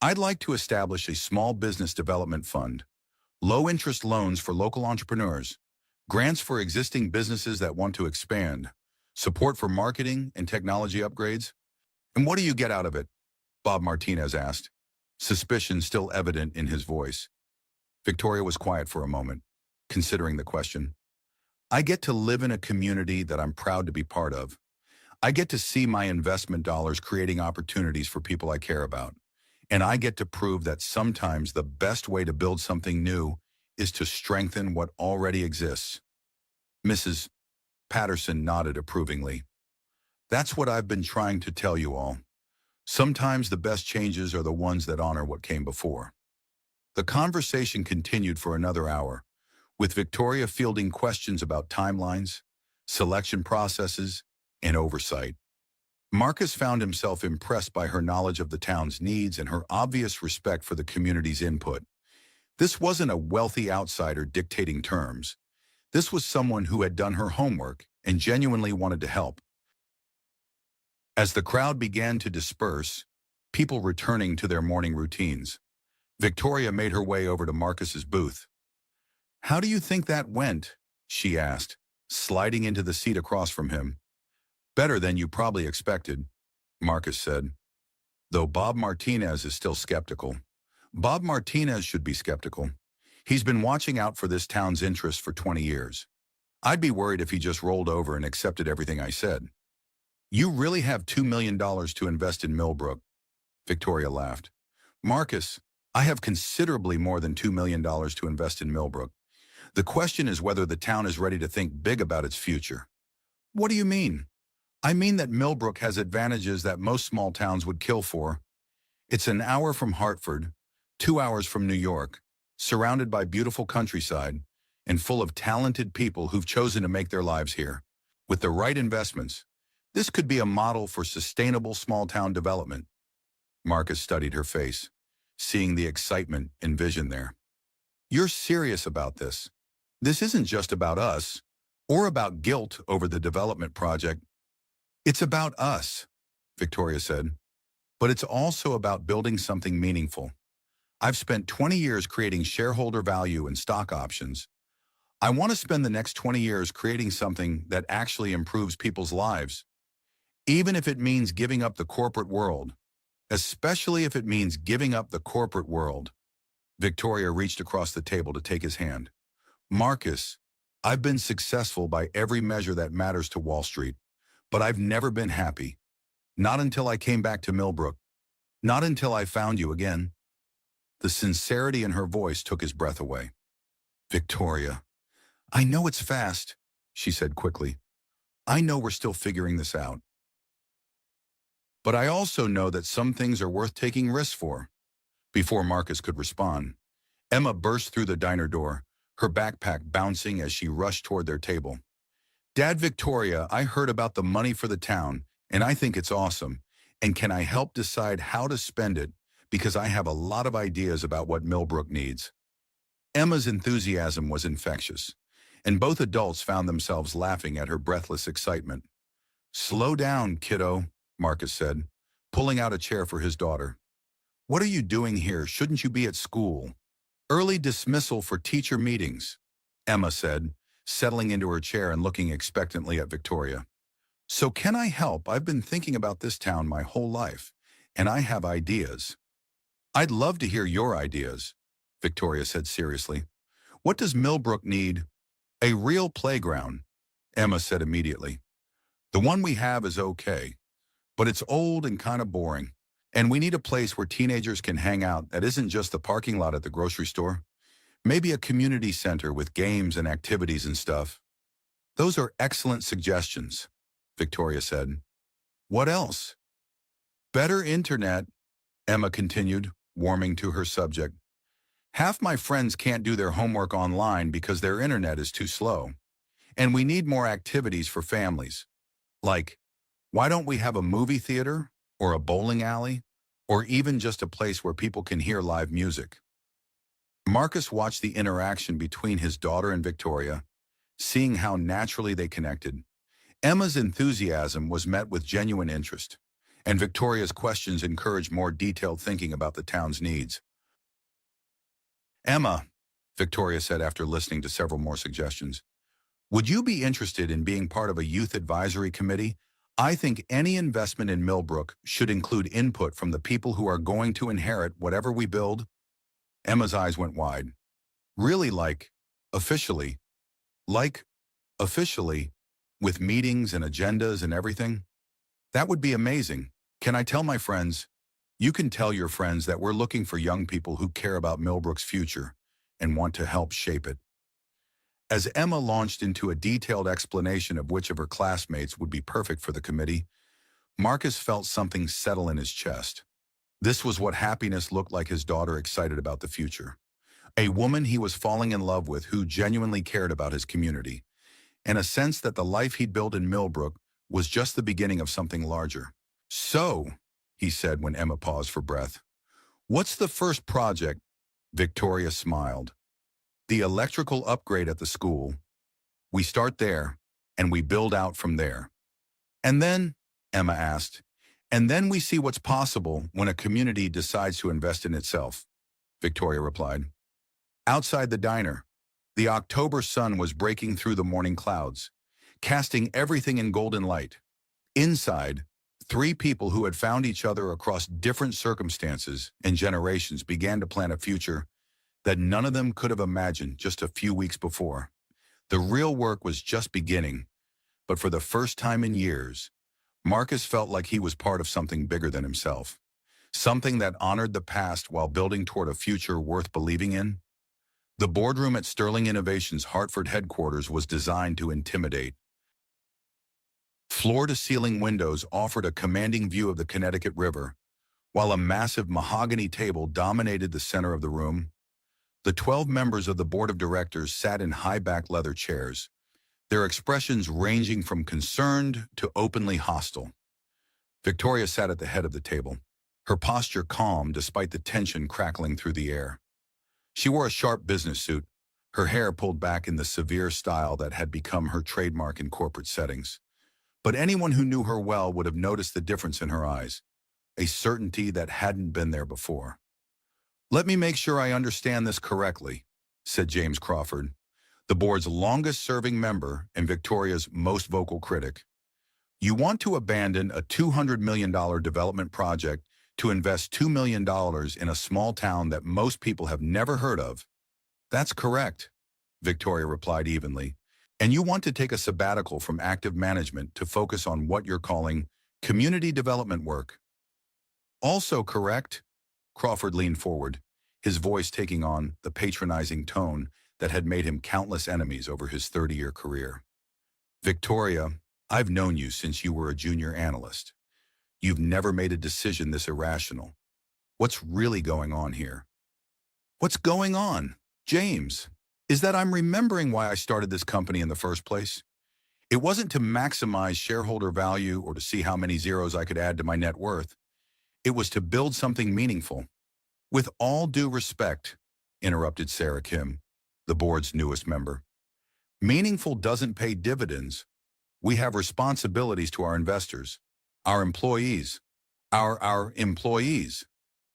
I'd like to establish a small business development fund, low-interest loans for local entrepreneurs, grants for existing businesses that want to expand, support for marketing and technology upgrades. And what do you get out of it? Bob Martinez asked, suspicion still evident in his voice. Victoria was quiet for a moment, considering the question. I get to live in a community that I'm proud to be part of. I get to see my investment dollars creating opportunities for people I care about. And I get to prove that sometimes the best way to build something new is to strengthen what already exists. Mrs. Patterson nodded approvingly. That's what I've been trying to tell you all. Sometimes the best changes are the ones that honor what came before. The conversation continued for another hour, with Victoria fielding questions about timelines, selection processes, and oversight. Marcus found himself impressed by her knowledge of the town's needs and her obvious respect for the community's input. This wasn't a wealthy outsider dictating terms. This was someone who had done her homework and genuinely wanted to help. As the crowd began to disperse, people returning to their morning routines, Victoria made her way over to Marcus's booth. How do you think that went? She asked, sliding into the seat across from him. Better than you probably expected, Marcus said, though Bob Martinez is still skeptical. Bob Martinez should be skeptical. He's been watching out for this town's interests for 20 years. I'd be worried if he just rolled over and accepted everything I said. You really have $2 million to invest in Millbrook, Victoria laughed. Marcus, I have considerably more than $2 million to invest in Millbrook. The question is whether the town is ready to think big about its future. What do you mean? I mean that Millbrook has advantages that most small towns would kill for. It's an hour from Hartford, 2 hours from New York, surrounded by beautiful countryside, and full of talented people who've chosen to make their lives here. With the right investments, this could be a model for sustainable small-town development. Marcus studied her face, seeing the excitement and vision there. You're serious about this. This isn't just about us, or about guilt over the development project. It's about us, Victoria said, but it's also about building something meaningful. I've spent 20 years creating shareholder value and stock options. I want to spend the next 20 years creating something that actually improves people's lives, even if it means giving up the corporate world, especially if it means giving up the corporate world. Victoria reached across the table to take his hand. Marcus, I've been successful by every measure that matters to Wall Street. But I've never been happy. Not until I came back to Millbrook. Not until I found you again. The sincerity in her voice took his breath away. Victoria, I know it's fast, she said quickly. I know we're still figuring this out. But I also know that some things are worth taking risks for. Before Marcus could respond, Emma burst through the diner door, her backpack bouncing as she rushed toward their table. Dad, Victoria, I heard about the money for the town, and I think it's awesome. And can I help decide how to spend it? Because I have a lot of ideas about what Millbrook needs. Emma's enthusiasm was infectious, and both adults found themselves laughing at her breathless excitement. Slow down, kiddo, Marcus said, pulling out a chair for his daughter. What are you doing here? Shouldn't you be at school? Early dismissal for teacher meetings, Emma said, settling into her chair and looking expectantly at Victoria. So can I help? I've been thinking about this town my whole life, and I have ideas. I'd love to hear your ideas, Victoria said seriously. What does Millbrook need? A real playground, Emma said immediately. The one we have is okay, but it's old and kind of boring. And we need a place where teenagers can hang out that isn't just the parking lot at the grocery store. Maybe a community center with games and activities and stuff. Those are excellent suggestions, Victoria said. What else? Better internet, Emma continued, warming to her subject. Half my friends can't do their homework online because their internet is too slow. And we need more activities for families. Like, why don't we have a movie theater, or a bowling alley, or even just a place where people can hear live music? Marcus watched the interaction between his daughter and Victoria, seeing how naturally they connected. Emma's enthusiasm was met with genuine interest, and Victoria's questions encouraged more detailed thinking about the town's needs. Emma, Victoria said after listening to several more suggestions, would you be interested in being part of a youth advisory committee? I think any investment in Millbrook should include input from the people who are going to inherit whatever we build. Emma's eyes went wide. Really, officially? Like, officially, with meetings and agendas and everything? That would be amazing. Can I tell my friends? You can tell your friends that we're looking for young people who care about Millbrook's future and want to help shape it. As Emma launched into a detailed explanation of which of her classmates would be perfect for the committee, Marcus felt something settle in his chest. This was what happiness looked like, his daughter excited about the future. A woman he was falling in love with who genuinely cared about his community, and a sense that the life he'd built in Millbrook was just the beginning of something larger. So, he said when Emma paused for breath, what's the first project? Victoria smiled. The electrical upgrade at the school. We start there, and we build out from there. And then, Emma asked, and then we see what's possible when a community decides to invest in itself, Victoria replied. Outside the diner, the October sun was breaking through the morning clouds, casting everything in golden light. Inside, three people who had found each other across different circumstances and generations began to plan a future that none of them could have imagined just a few weeks before. The real work was just beginning, but for the first time in years, Marcus felt like he was part of something bigger than himself, something that honored the past while building toward a future worth believing in. The boardroom at Sterling Innovations' Hartford headquarters was designed to intimidate. Floor-to-ceiling windows offered a commanding view of the Connecticut River, while a massive mahogany table dominated the center of the room. The 12 members of the board of directors sat in high-back leather chairs, their expressions ranging from concerned to openly hostile. Victoria sat at the head of the table, her posture calm despite the tension crackling through the air. She wore a sharp business suit, her hair pulled back in the severe style that had become her trademark in corporate settings. But anyone who knew her well would have noticed the difference in her eyes, a certainty that hadn't been there before. Let me make sure I understand this correctly, said James Crawford, the board's longest-serving member and Victoria's most vocal critic. You want to abandon a $200 million development project to invest $2 million in a small town that most people have never heard of. That's correct, Victoria replied evenly. And you want to take a sabbatical from active management to focus on what you're calling community development work. Also correct, Crawford leaned forward, his voice taking on the patronizing tone that had made him countless enemies over his 30-year career. Victoria, I've known you since you were a junior analyst. You've never made a decision this irrational. What's really going on here? What's going on, James? Is that I'm remembering why I started this company in the first place? It wasn't to maximize shareholder value or to see how many zeros I could add to my net worth. It was to build something meaningful. With all due respect, interrupted Sarah Kim, the board's newest member. Meaningful doesn't pay dividends. We have responsibilities to our investors, our employees, our employees,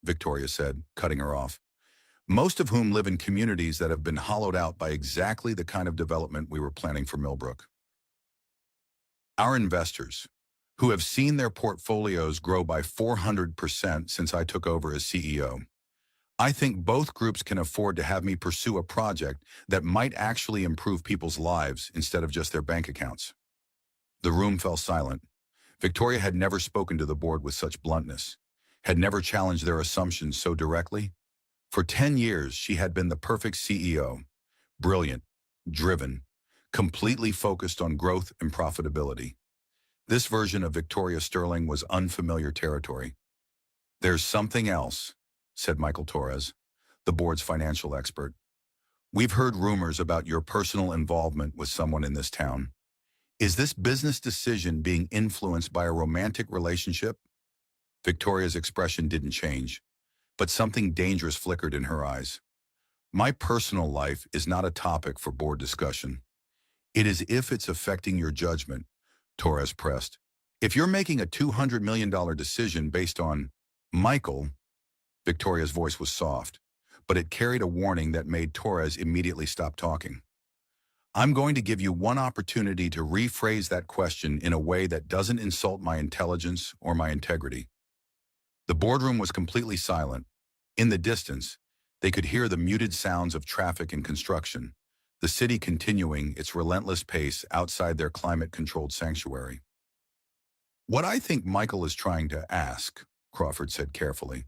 Victoria said, cutting her off. Most of whom live in communities that have been hollowed out by exactly the kind of development we were planning for Millbrook. Our investors, who have seen their portfolios grow by 400% since I took over as CEO. I think both groups can afford to have me pursue a project that might actually improve people's lives instead of just their bank accounts. The room fell silent. Victoria had never spoken to the board with such bluntness, had never challenged their assumptions so directly. For 10 years, she had been the perfect CEO, brilliant, driven, completely focused on growth and profitability. This version of Victoria Sterling was unfamiliar territory. There's something else, said Michael Torres, the board's financial expert. We've heard rumors about your personal involvement with someone in this town. Is this business decision being influenced by a romantic relationship? Victoria's expression didn't change, but something dangerous flickered in her eyes. My personal life is not a topic for board discussion. It is if it's affecting your judgment, Torres pressed. If you're making a $200 million decision based on Michael, Victoria's voice was soft, but it carried a warning that made Torres immediately stop talking. I'm going to give you one opportunity to rephrase that question in a way that doesn't insult my intelligence or my integrity. The boardroom was completely silent. In the distance, they could hear the muted sounds of traffic and construction, the city continuing its relentless pace outside their climate-controlled sanctuary. What I think Michael is trying to ask, Crawford said carefully,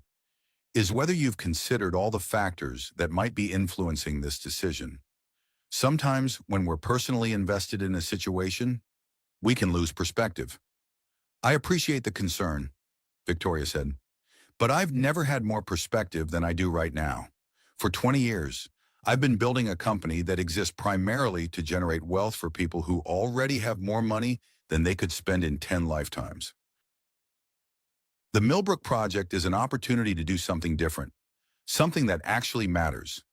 is whether you've considered all the factors that might be influencing this decision. Sometimes, when we're personally invested in a situation, we can lose perspective. I appreciate the concern, Victoria said, but I've never had more perspective than I do right now. For 20 years, I've been building a company that exists primarily to generate wealth for people who already have more money than they could spend in 10 lifetimes. The Millbrook Project is an opportunity to do something different, something that actually matters.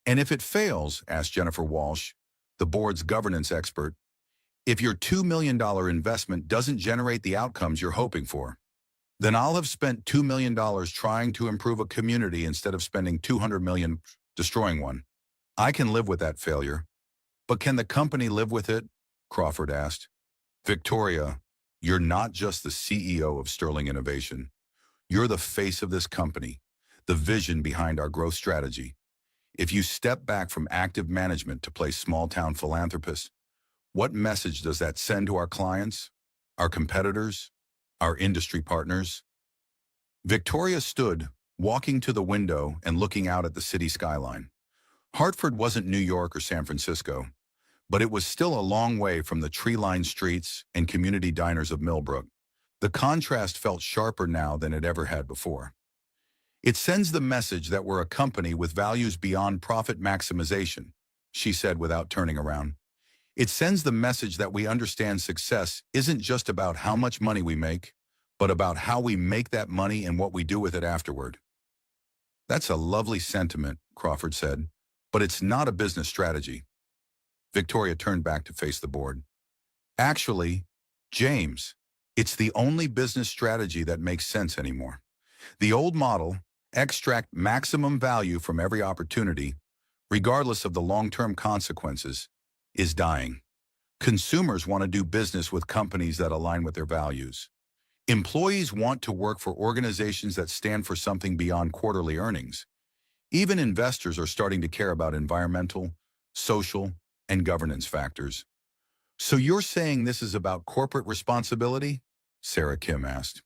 And if it fails, asked Jennifer Walsh, the board's governance expert, if your $2 million investment doesn't generate the outcomes you're hoping for, then I'll have spent $2 million trying to improve a community instead of spending $200 million destroying one. I can live with that failure. But can the company live with it? Crawford asked. Victoria, you're not just the CEO of Sterling Innovation. You're the face of this company, the vision behind our growth strategy. If you step back from active management to play small-town philanthropist, what message does that send to our clients, our competitors, our industry partners? Victoria stood, walking to the window and looking out at the city skyline. Hartford wasn't New York or San Francisco, but it was still a long way from the tree-lined streets and community diners of Millbrook. The contrast felt sharper now than it ever had before. It sends the message that we're a company with values beyond profit maximization, she said without turning around. It sends the message that we understand success isn't just about how much money we make, but about how we make that money and what we do with it afterward. That's a lovely sentiment, Crawford said, but it's not a business strategy. Victoria turned back to face the board. Actually, James, it's the only business strategy that makes sense anymore. The old model, extract maximum value from every opportunity, regardless of the long-term consequences, is dying. Consumers want to do business with companies that align with their values. Employees want to work for organizations that stand for something beyond quarterly earnings. Even investors are starting to care about environmental, social, and governance factors. So you're saying this is about corporate responsibility? Sarah Kim asked.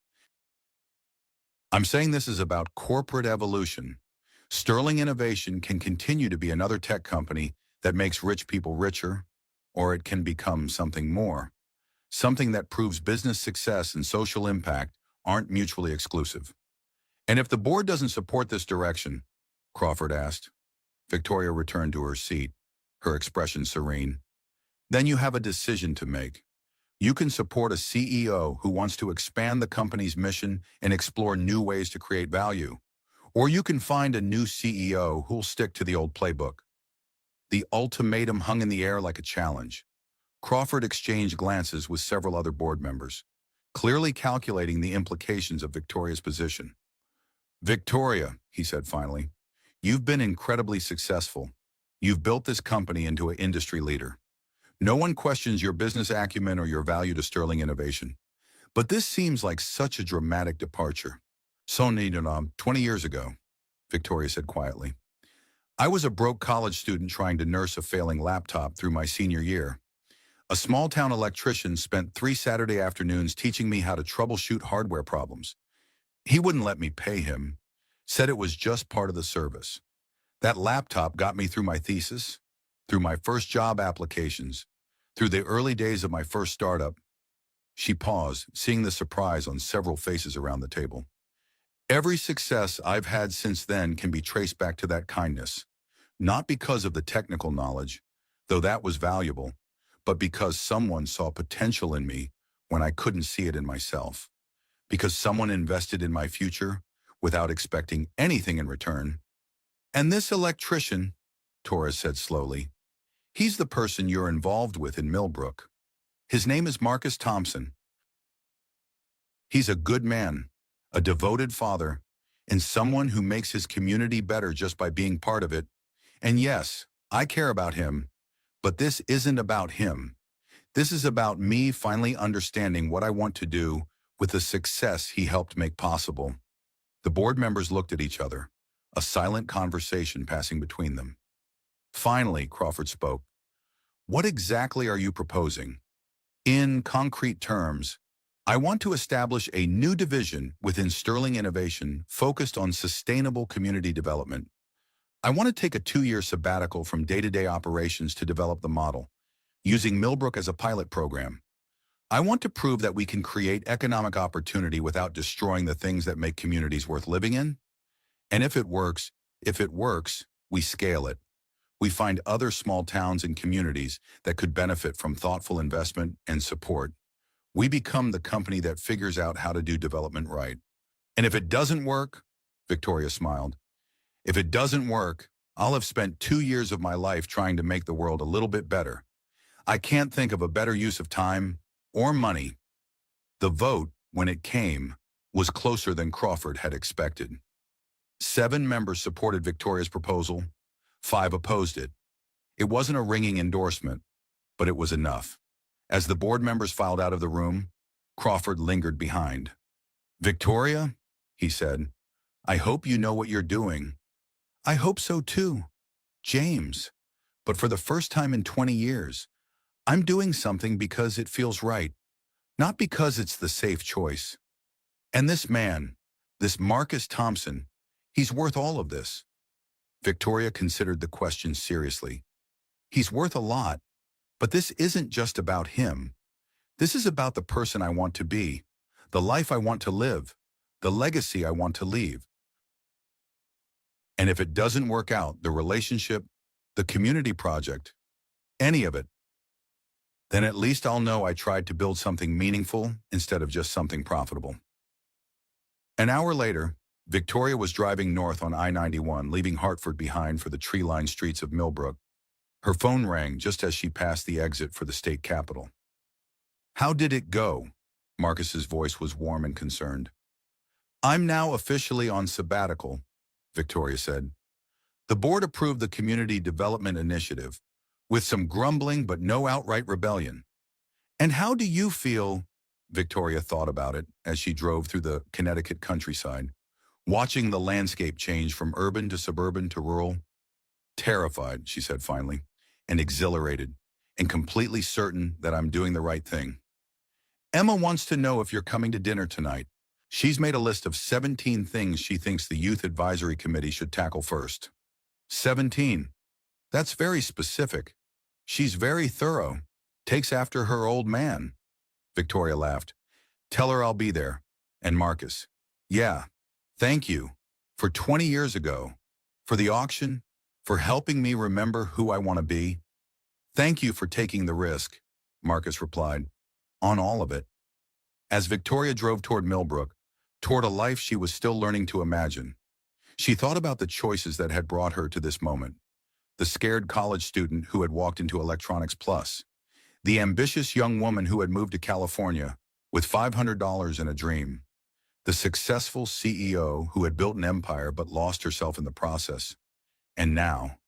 I'm saying this is about corporate evolution. Sterling Innovation can continue to be another tech company that makes rich people richer, or it can become something more, something that proves business success and social impact aren't mutually exclusive. And if the board doesn't support this direction, Crawford asked. Victoria returned to her seat, her expression serene. Then you have a decision to make. You can support a CEO who wants to expand the company's mission and explore new ways to create value. Or you can find a new CEO who'll stick to the old playbook. The ultimatum hung in the air like a challenge. Crawford exchanged glances with several other board members, clearly calculating the implications of Victoria's position. Victoria, he said finally, you've been incredibly successful. You've built this company into an industry leader. No one questions your business acumen or your value to sterling innovation. But this seems like such a dramatic departure. So, 20 years ago, Victoria said quietly, I was a broke college student trying to nurse a failing laptop through my senior year. A small-town electrician spent 3 Saturday afternoons teaching me how to troubleshoot hardware problems. He wouldn't let me pay him, said it was just part of the service. That laptop got me through my thesis, through my first job applications, through the early days of my first startup. She paused, seeing the surprise on several faces around the table. Every success I've had since then can be traced back to that kindness, not because of the technical knowledge, though that was valuable, but because someone saw potential in me when I couldn't see it in myself, because someone invested in my future without expecting anything in return. And this electrician, Torres said slowly, he's the person you're involved with in Millbrook. His name is Marcus Thompson. He's a good man, a devoted father, and someone who makes his community better just by being part of it. And yes, I care about him, but this isn't about him. This is about me finally understanding what I want to do with the success he helped make possible. The board members looked at each other, a silent conversation passing between them. Finally, Crawford spoke. What exactly are you proposing? In concrete terms, I want to establish a new division within Sterling Innovation focused on sustainable community development. I want to take a 2-year sabbatical from day-to-day operations to develop the model, using Millbrook as a pilot program. I want to prove that we can create economic opportunity without destroying the things that make communities worth living in. And if it works, we scale it. We find other small towns and communities that could benefit from thoughtful investment and support. We become the company that figures out how to do development right. And if it doesn't work, Victoria smiled, if it doesn't work, I'll have spent 2 years of my life trying to make the world a little bit better. I can't think of a better use of time or money. The vote, when it came, was closer than Crawford had expected. 7 members supported Victoria's proposal, 5 opposed it. It wasn't a ringing endorsement, but it was enough. As the board members filed out of the room, Crawford lingered behind. Victoria, he said, I hope you know what you're doing. I hope so too, James. But for the first time in 20 years, I'm doing something because it feels right, not because it's the safe choice. And this man, this Marcus Thompson, he's worth all of this. Victoria considered the question seriously. He's worth a lot, but this isn't just about him. This is about the person I want to be, the life I want to live, the legacy I want to leave. And if it doesn't work out, the relationship, the community project, any of it, then at least I'll know I tried to build something meaningful instead of just something profitable. An hour later, Victoria was driving north on I-91, leaving Hartford behind for the tree-lined streets of Millbrook. Her phone rang just as she passed the exit for the state capitol. How did it go? Marcus's voice was warm and concerned. I'm now officially on sabbatical, Victoria said. The board approved the Community Development Initiative, with some grumbling but no outright rebellion. And how do you feel? Victoria thought about it as she drove through the Connecticut countryside, watching the landscape change from urban to suburban to rural. Terrified, she said finally, and exhilarated, and completely certain that I'm doing the right thing. Emma wants to know if you're coming to dinner tonight. She's made a list of 17 things she thinks the Youth Advisory Committee should tackle first. 17. That's very specific. She's very thorough. Takes after her old man. Victoria laughed. Tell her I'll be there. And Marcus. Yeah, thank you. For 20 years ago, For the auction, for helping me remember who I want to be. Thank you for taking the risk, Marcus replied. On all of it. As Victoria drove toward Millbrook, toward a life she was still learning to imagine, she thought about the choices that had brought her to this moment. The scared college student who had walked into Electronics Plus. The ambitious young woman who had moved to California with $500 and a dream. The successful CEO who had built an empire but lost herself in the process. And now,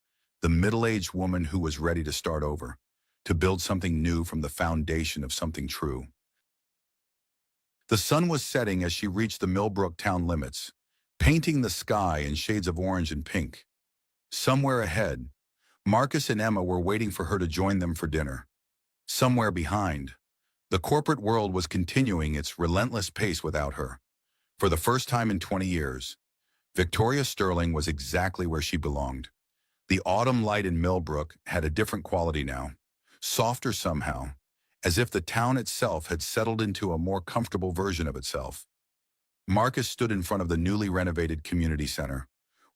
the middle-aged woman who was ready to start over, to build something new from the foundation of something true. The sun was setting as she reached the Millbrook town limits, painting the sky in shades of orange and pink. Somewhere ahead, Marcus and Emma were waiting for her to join them for dinner. Somewhere behind, the corporate world was continuing its relentless pace without her. For the first time in 20 years, Victoria Sterling was exactly where she belonged. The autumn light in Millbrook had a different quality now, softer somehow, as if the town itself had settled into a more comfortable version of itself. Marcus stood in front of the newly renovated community center,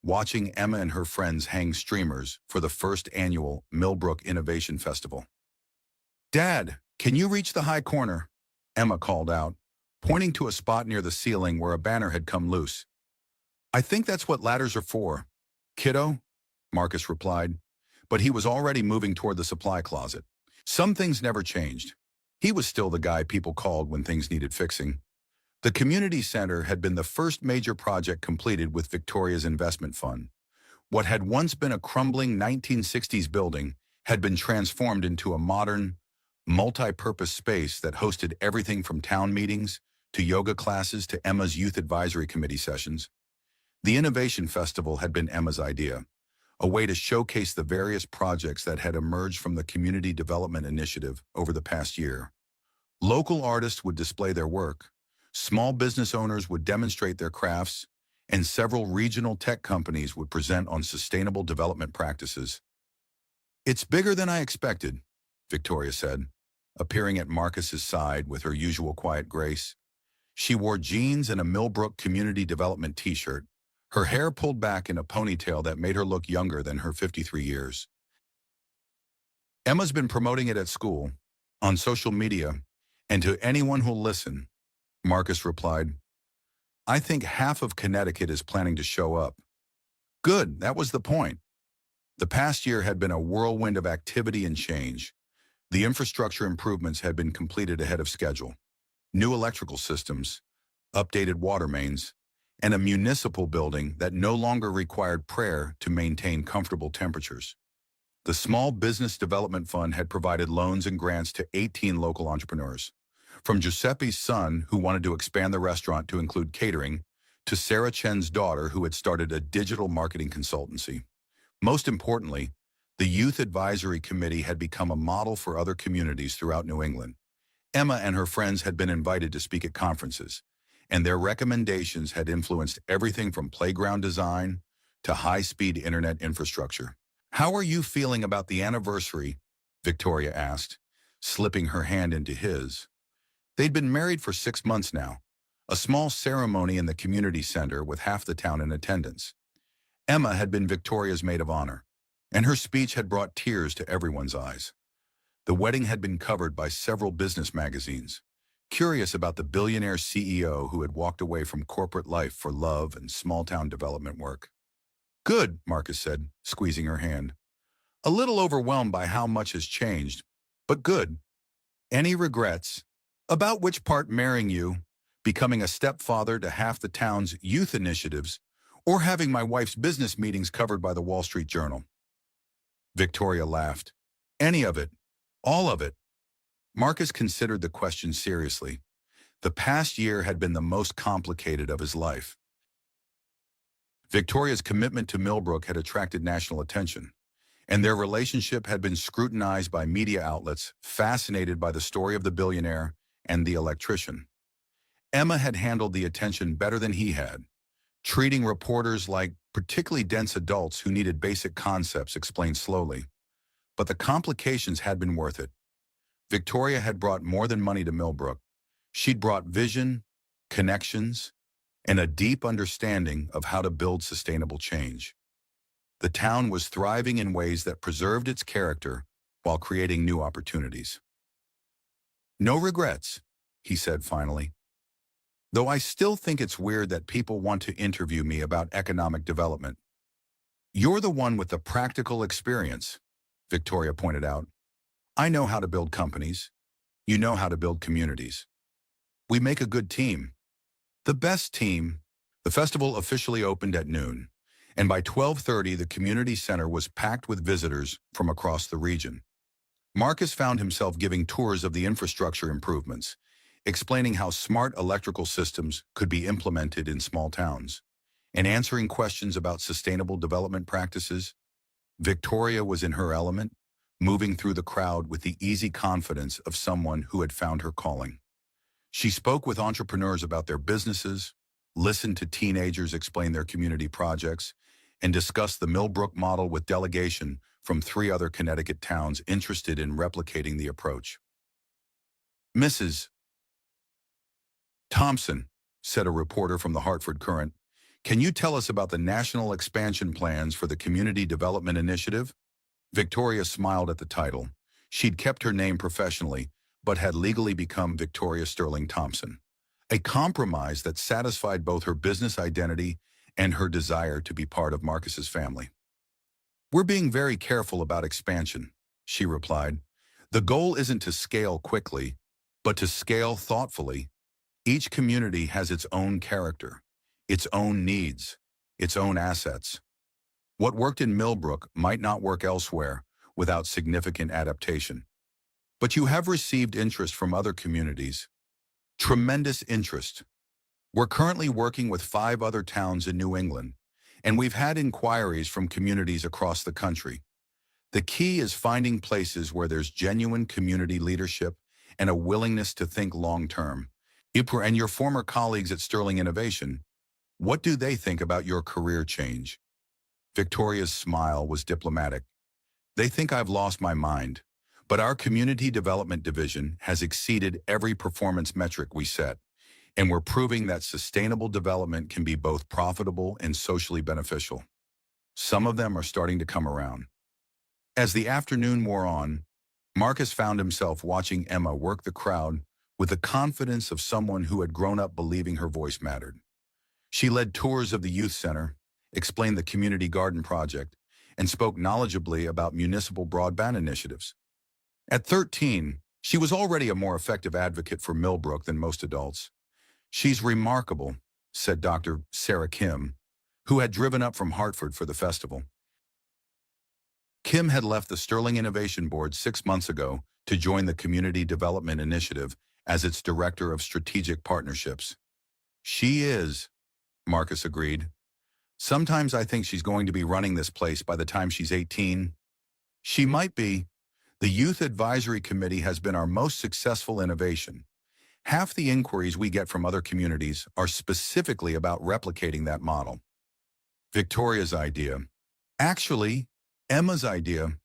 watching Emma and her friends hang streamers for the first annual Millbrook Innovation Festival. "Dad, can you reach the high corner?" Emma called out, pointing to a spot near the ceiling where a banner had come loose. "I think that's what ladders are for, kiddo," Marcus replied, but he was already moving toward the supply closet. Some things never changed. He was still the guy people called when things needed fixing. The community center had been the first major project completed with Victoria's investment fund. What had once been a crumbling 1960s building had been transformed into a modern, multi-purpose space that hosted everything from town meetings to yoga classes to Emma's youth advisory committee sessions. The Innovation Festival had been Emma's idea, a way to showcase the various projects that had emerged from the Community Development Initiative over the past year. Local artists would display their work, small business owners would demonstrate their crafts, and several regional tech companies would present on sustainable development practices. "It's bigger than I expected," Victoria said, appearing at Marcus's side with her usual quiet grace. She wore jeans and a Millbrook Community Development t-shirt, her hair pulled back in a ponytail that made her look younger than her 53 years. "Emma's been promoting it at school, on social media, and to anyone who'll listen," Marcus replied. "I think half of Connecticut is planning to show up." Good, that was the point. The past year had been a whirlwind of activity and change. The infrastructure improvements had been completed ahead of schedule. New electrical systems, updated water mains, and a municipal building that no longer required prayer to maintain comfortable temperatures. The Small Business Development Fund had provided loans and grants to 18 local entrepreneurs. From Giuseppe's son, who wanted to expand the restaurant to include catering, to Sarah Chen's daughter, who had started a digital marketing consultancy. Most importantly, the Youth Advisory Committee had become a model for other communities throughout New England. Emma and her friends had been invited to speak at conferences, and their recommendations had influenced everything from playground design to high-speed internet infrastructure. "How are you feeling about the anniversary?" Victoria asked, slipping her hand into his. They'd been married for 6 months now, a small ceremony in the community center with half the town in attendance. Emma had been Victoria's maid of honor, and her speech had brought tears to everyone's eyes. The wedding had been covered by several business magazines, curious about the billionaire CEO who had walked away from corporate life for love and small-town development work. "Good," Marcus said, squeezing her hand. "A little overwhelmed by how much has changed, but good. Any regrets? About which part? Marrying you, becoming a stepfather to half the town's youth initiatives, or having my wife's business meetings covered by the Wall Street Journal?" Victoria laughed. "Any of it. All of it." Marcus considered the question seriously. The past year had been the most complicated of his life. Victoria's commitment to Millbrook had attracted national attention, and their relationship had been scrutinized by media outlets fascinated by the story of the billionaire and the electrician. Emma had handled the attention better than he had, treating reporters like particularly dense adults who needed basic concepts explained slowly. But the complications had been worth it. Victoria had brought more than money to Millbrook. She'd brought vision, connections, and a deep understanding of how to build sustainable change. The town was thriving in ways that preserved its character while creating new opportunities. "No regrets," he said finally. "Though I still think it's weird that people want to interview me about economic development." "You're the one with the practical experience," Victoria pointed out. "I know how to build companies. You know how to build communities. We make a good team. The best team." The festival officially opened at noon, and by 12:30 the community center was packed with visitors from across the region. Marcus found himself giving tours of the infrastructure improvements, explaining how smart electrical systems could be implemented in small towns, and answering questions about sustainable development practices. Victoria was in her element, moving through the crowd with the easy confidence of someone who had found her calling. She spoke with entrepreneurs about their businesses, listened to teenagers explain their community projects, and discussed the Millbrook model with delegation from 3 other Connecticut towns interested in replicating the approach. "Mrs. Thompson," said a reporter from the Hartford Courant, "can you tell us about the national expansion plans for the Community Development Initiative?" Victoria smiled at the title. She'd kept her name professionally, but had legally become Victoria Sterling Thompson, a compromise that satisfied both her business identity and her desire to be part of Marcus's family. "We're being very careful about expansion," she replied. "The goal isn't to scale quickly, but to scale thoughtfully. Each community has its own character, its own needs, its own assets. What worked in Millbrook might not work elsewhere without significant adaptation. But you have received interest from other communities. Tremendous interest. We're currently working with 5 other towns in New England, and we've had inquiries from communities across the country. The key is finding places where there's genuine community leadership and a willingness to think long-term. And your former colleagues at Sterling Innovation, what do they think about your career change?" Victoria's smile was diplomatic. "They think I've lost my mind, but our community development division has exceeded every performance metric we set, and we're proving that sustainable development can be both profitable and socially beneficial. Some of them are starting to come around." As the afternoon wore on, Marcus found himself watching Emma work the crowd with the confidence of someone who had grown up believing her voice mattered. She led tours of the youth center, explained the community garden project, and spoke knowledgeably about municipal broadband initiatives. At 13, she was already a more effective advocate for Millbrook than most adults. "She's remarkable," said Dr. Sarah Kim, who had driven up from Hartford for the festival. Kim had left the Sterling Innovation Board 6 months ago to join the Community Development Initiative as its Director of Strategic Partnerships. "She is," Marcus agreed. "Sometimes I think she's going to be running this place by the time she's 18. She might be. The Youth Advisory Committee has been our most successful innovation. Half the inquiries we get from other communities are specifically about replicating that model." Victoria's idea. Actually, Emma's idea.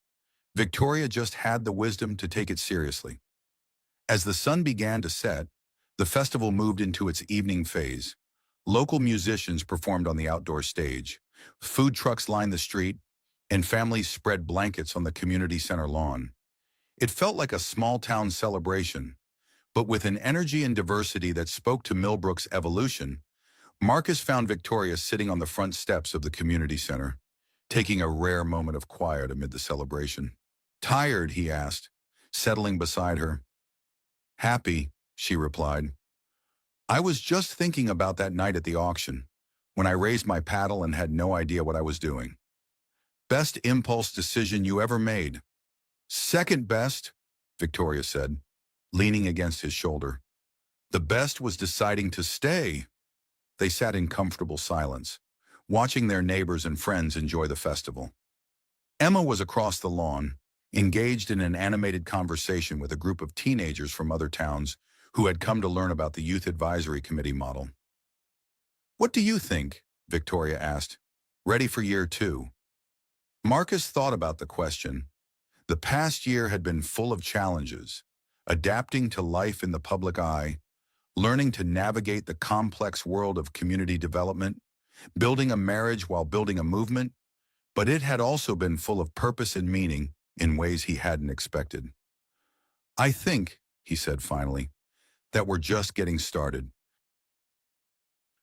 Victoria just had the wisdom to take it seriously. As the sun began to set, the festival moved into its evening phase. Local musicians performed on the outdoor stage, food trucks lined the street, and families spread blankets on the community center lawn. It felt like a small-town celebration, but with an energy and diversity that spoke to Millbrook's evolution. Marcus found Victoria sitting on the front steps of the community center, taking a rare moment of quiet amid the celebration. "Tired?" he asked, settling beside her. "Happy," she replied. "I was just thinking about that night at the auction, when I raised my paddle and had no idea what I was doing. Best impulse decision you ever made." "Second best," Victoria said, leaning against his shoulder. "The best was deciding to stay." They sat in comfortable silence, watching their neighbors and friends enjoy the festival. Emma was across the lawn, engaged in an animated conversation with a group of teenagers from other towns who had come to learn about the Youth Advisory Committee model. "What do you think?" Victoria asked. "Ready for year 2? Marcus thought about the question. The past year had been full of challenges, adapting to life in the public eye, learning to navigate the complex world of community development, building a marriage while building a movement, but it had also been full of purpose and meaning in ways he hadn't expected. "I think," he said finally, "that we're just getting started."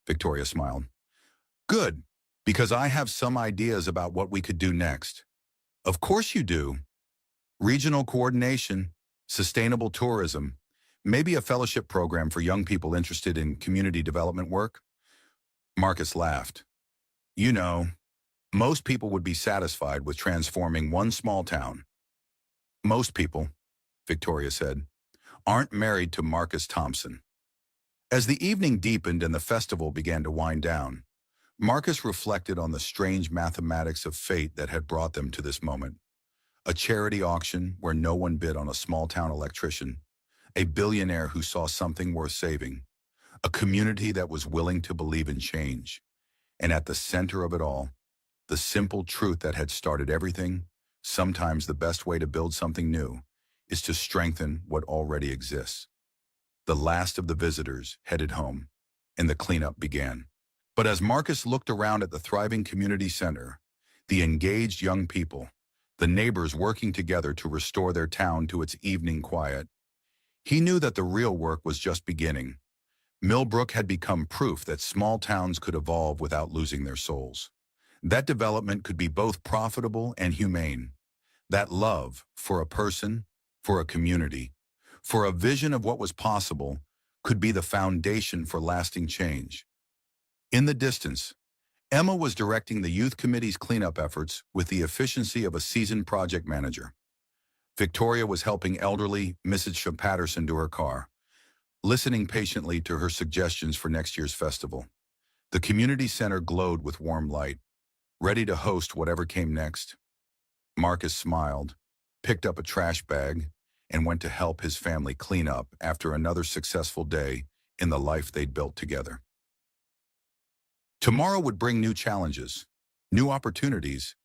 Victoria smiled. "Good, because I have some ideas about what we could do next." "Of course you do. Regional coordination, sustainable tourism, maybe a fellowship program for young people interested in community development work." Marcus laughed. "You know, most people would be satisfied with transforming one small town." "Most people," Victoria said, "aren't married to Marcus Thompson." As the evening deepened and the festival began to wind down, Marcus reflected on the strange mathematics of fate that had brought them to this moment. A charity auction where no one bid on a small-town electrician, a billionaire who saw something worth saving, a community that was willing to believe in change, and at the center of it all, the simple truth that had started everything: sometimes the best way to build something new is to strengthen what already exists. The last of the visitors headed home, and the cleanup began. But as Marcus looked around at the thriving community center, the engaged young people, the neighbors working together to restore their town to its evening quiet, he knew that the real work was just beginning. Millbrook had become proof that small towns could evolve without losing their souls. That development could be both profitable and humane. That love for a person, for a community, for a vision of what was possible, could be the foundation for lasting change. In the distance, Emma was directing the youth committee's cleanup efforts with the efficiency of a seasoned project manager. Victoria was helping elderly Mrs. Patterson to her car, listening patiently to her suggestions for next year's festival. The community center glowed with warm light, ready to host whatever came next. Marcus smiled, picked up a trash bag, and went to help his family clean up after another successful day in the life they'd built together. Tomorrow would bring new challenges, new opportunities,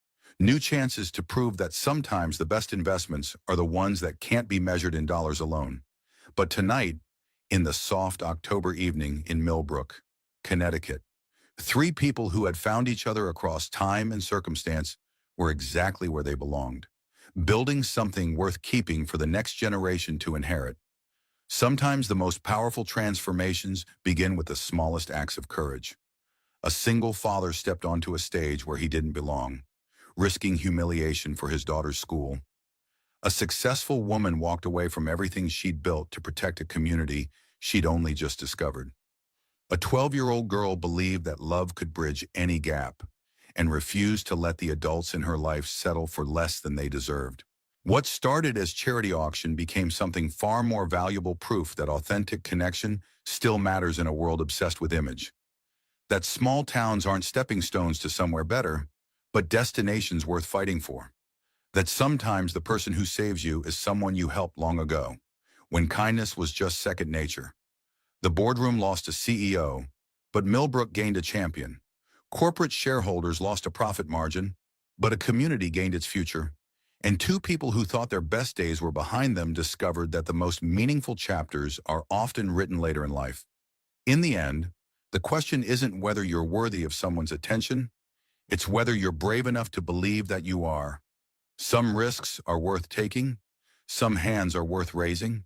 new chances to prove that sometimes the best investments are the ones that can't be measured in dollars alone. But tonight, in the soft October evening in Millbrook, Connecticut, three people who had found each other across time and circumstance were exactly where they belonged, building something worth keeping for the next generation to inherit. Sometimes the most powerful transformations begin with the smallest acts of courage. A single father stepped onto a stage where he didn't belong, risking humiliation for his daughter's school. A successful woman walked away from everything she'd built to protect a community she'd only just discovered. A 12-year-old girl believed that love could bridge any gap and refused to let the adults in her life settle for less than they deserved. What started as charity auction became something far more valuable: proof that authentic connection still matters in a world obsessed with image. That small towns aren't stepping stones to somewhere better, but destinations worth fighting for. That sometimes the person who saves you is someone you helped long ago, when kindness was just second nature. The boardroom lost a CEO, but Millbrook gained a champion. Corporate shareholders lost a profit margin, but a community gained its future. And two people who thought their best days were behind them discovered that the most meaningful chapters are often written later in life. In the end, the question isn't whether you're worthy of someone's attention, it's whether you're brave enough to believe that you are. Some risks are worth taking, some hands are worth raising,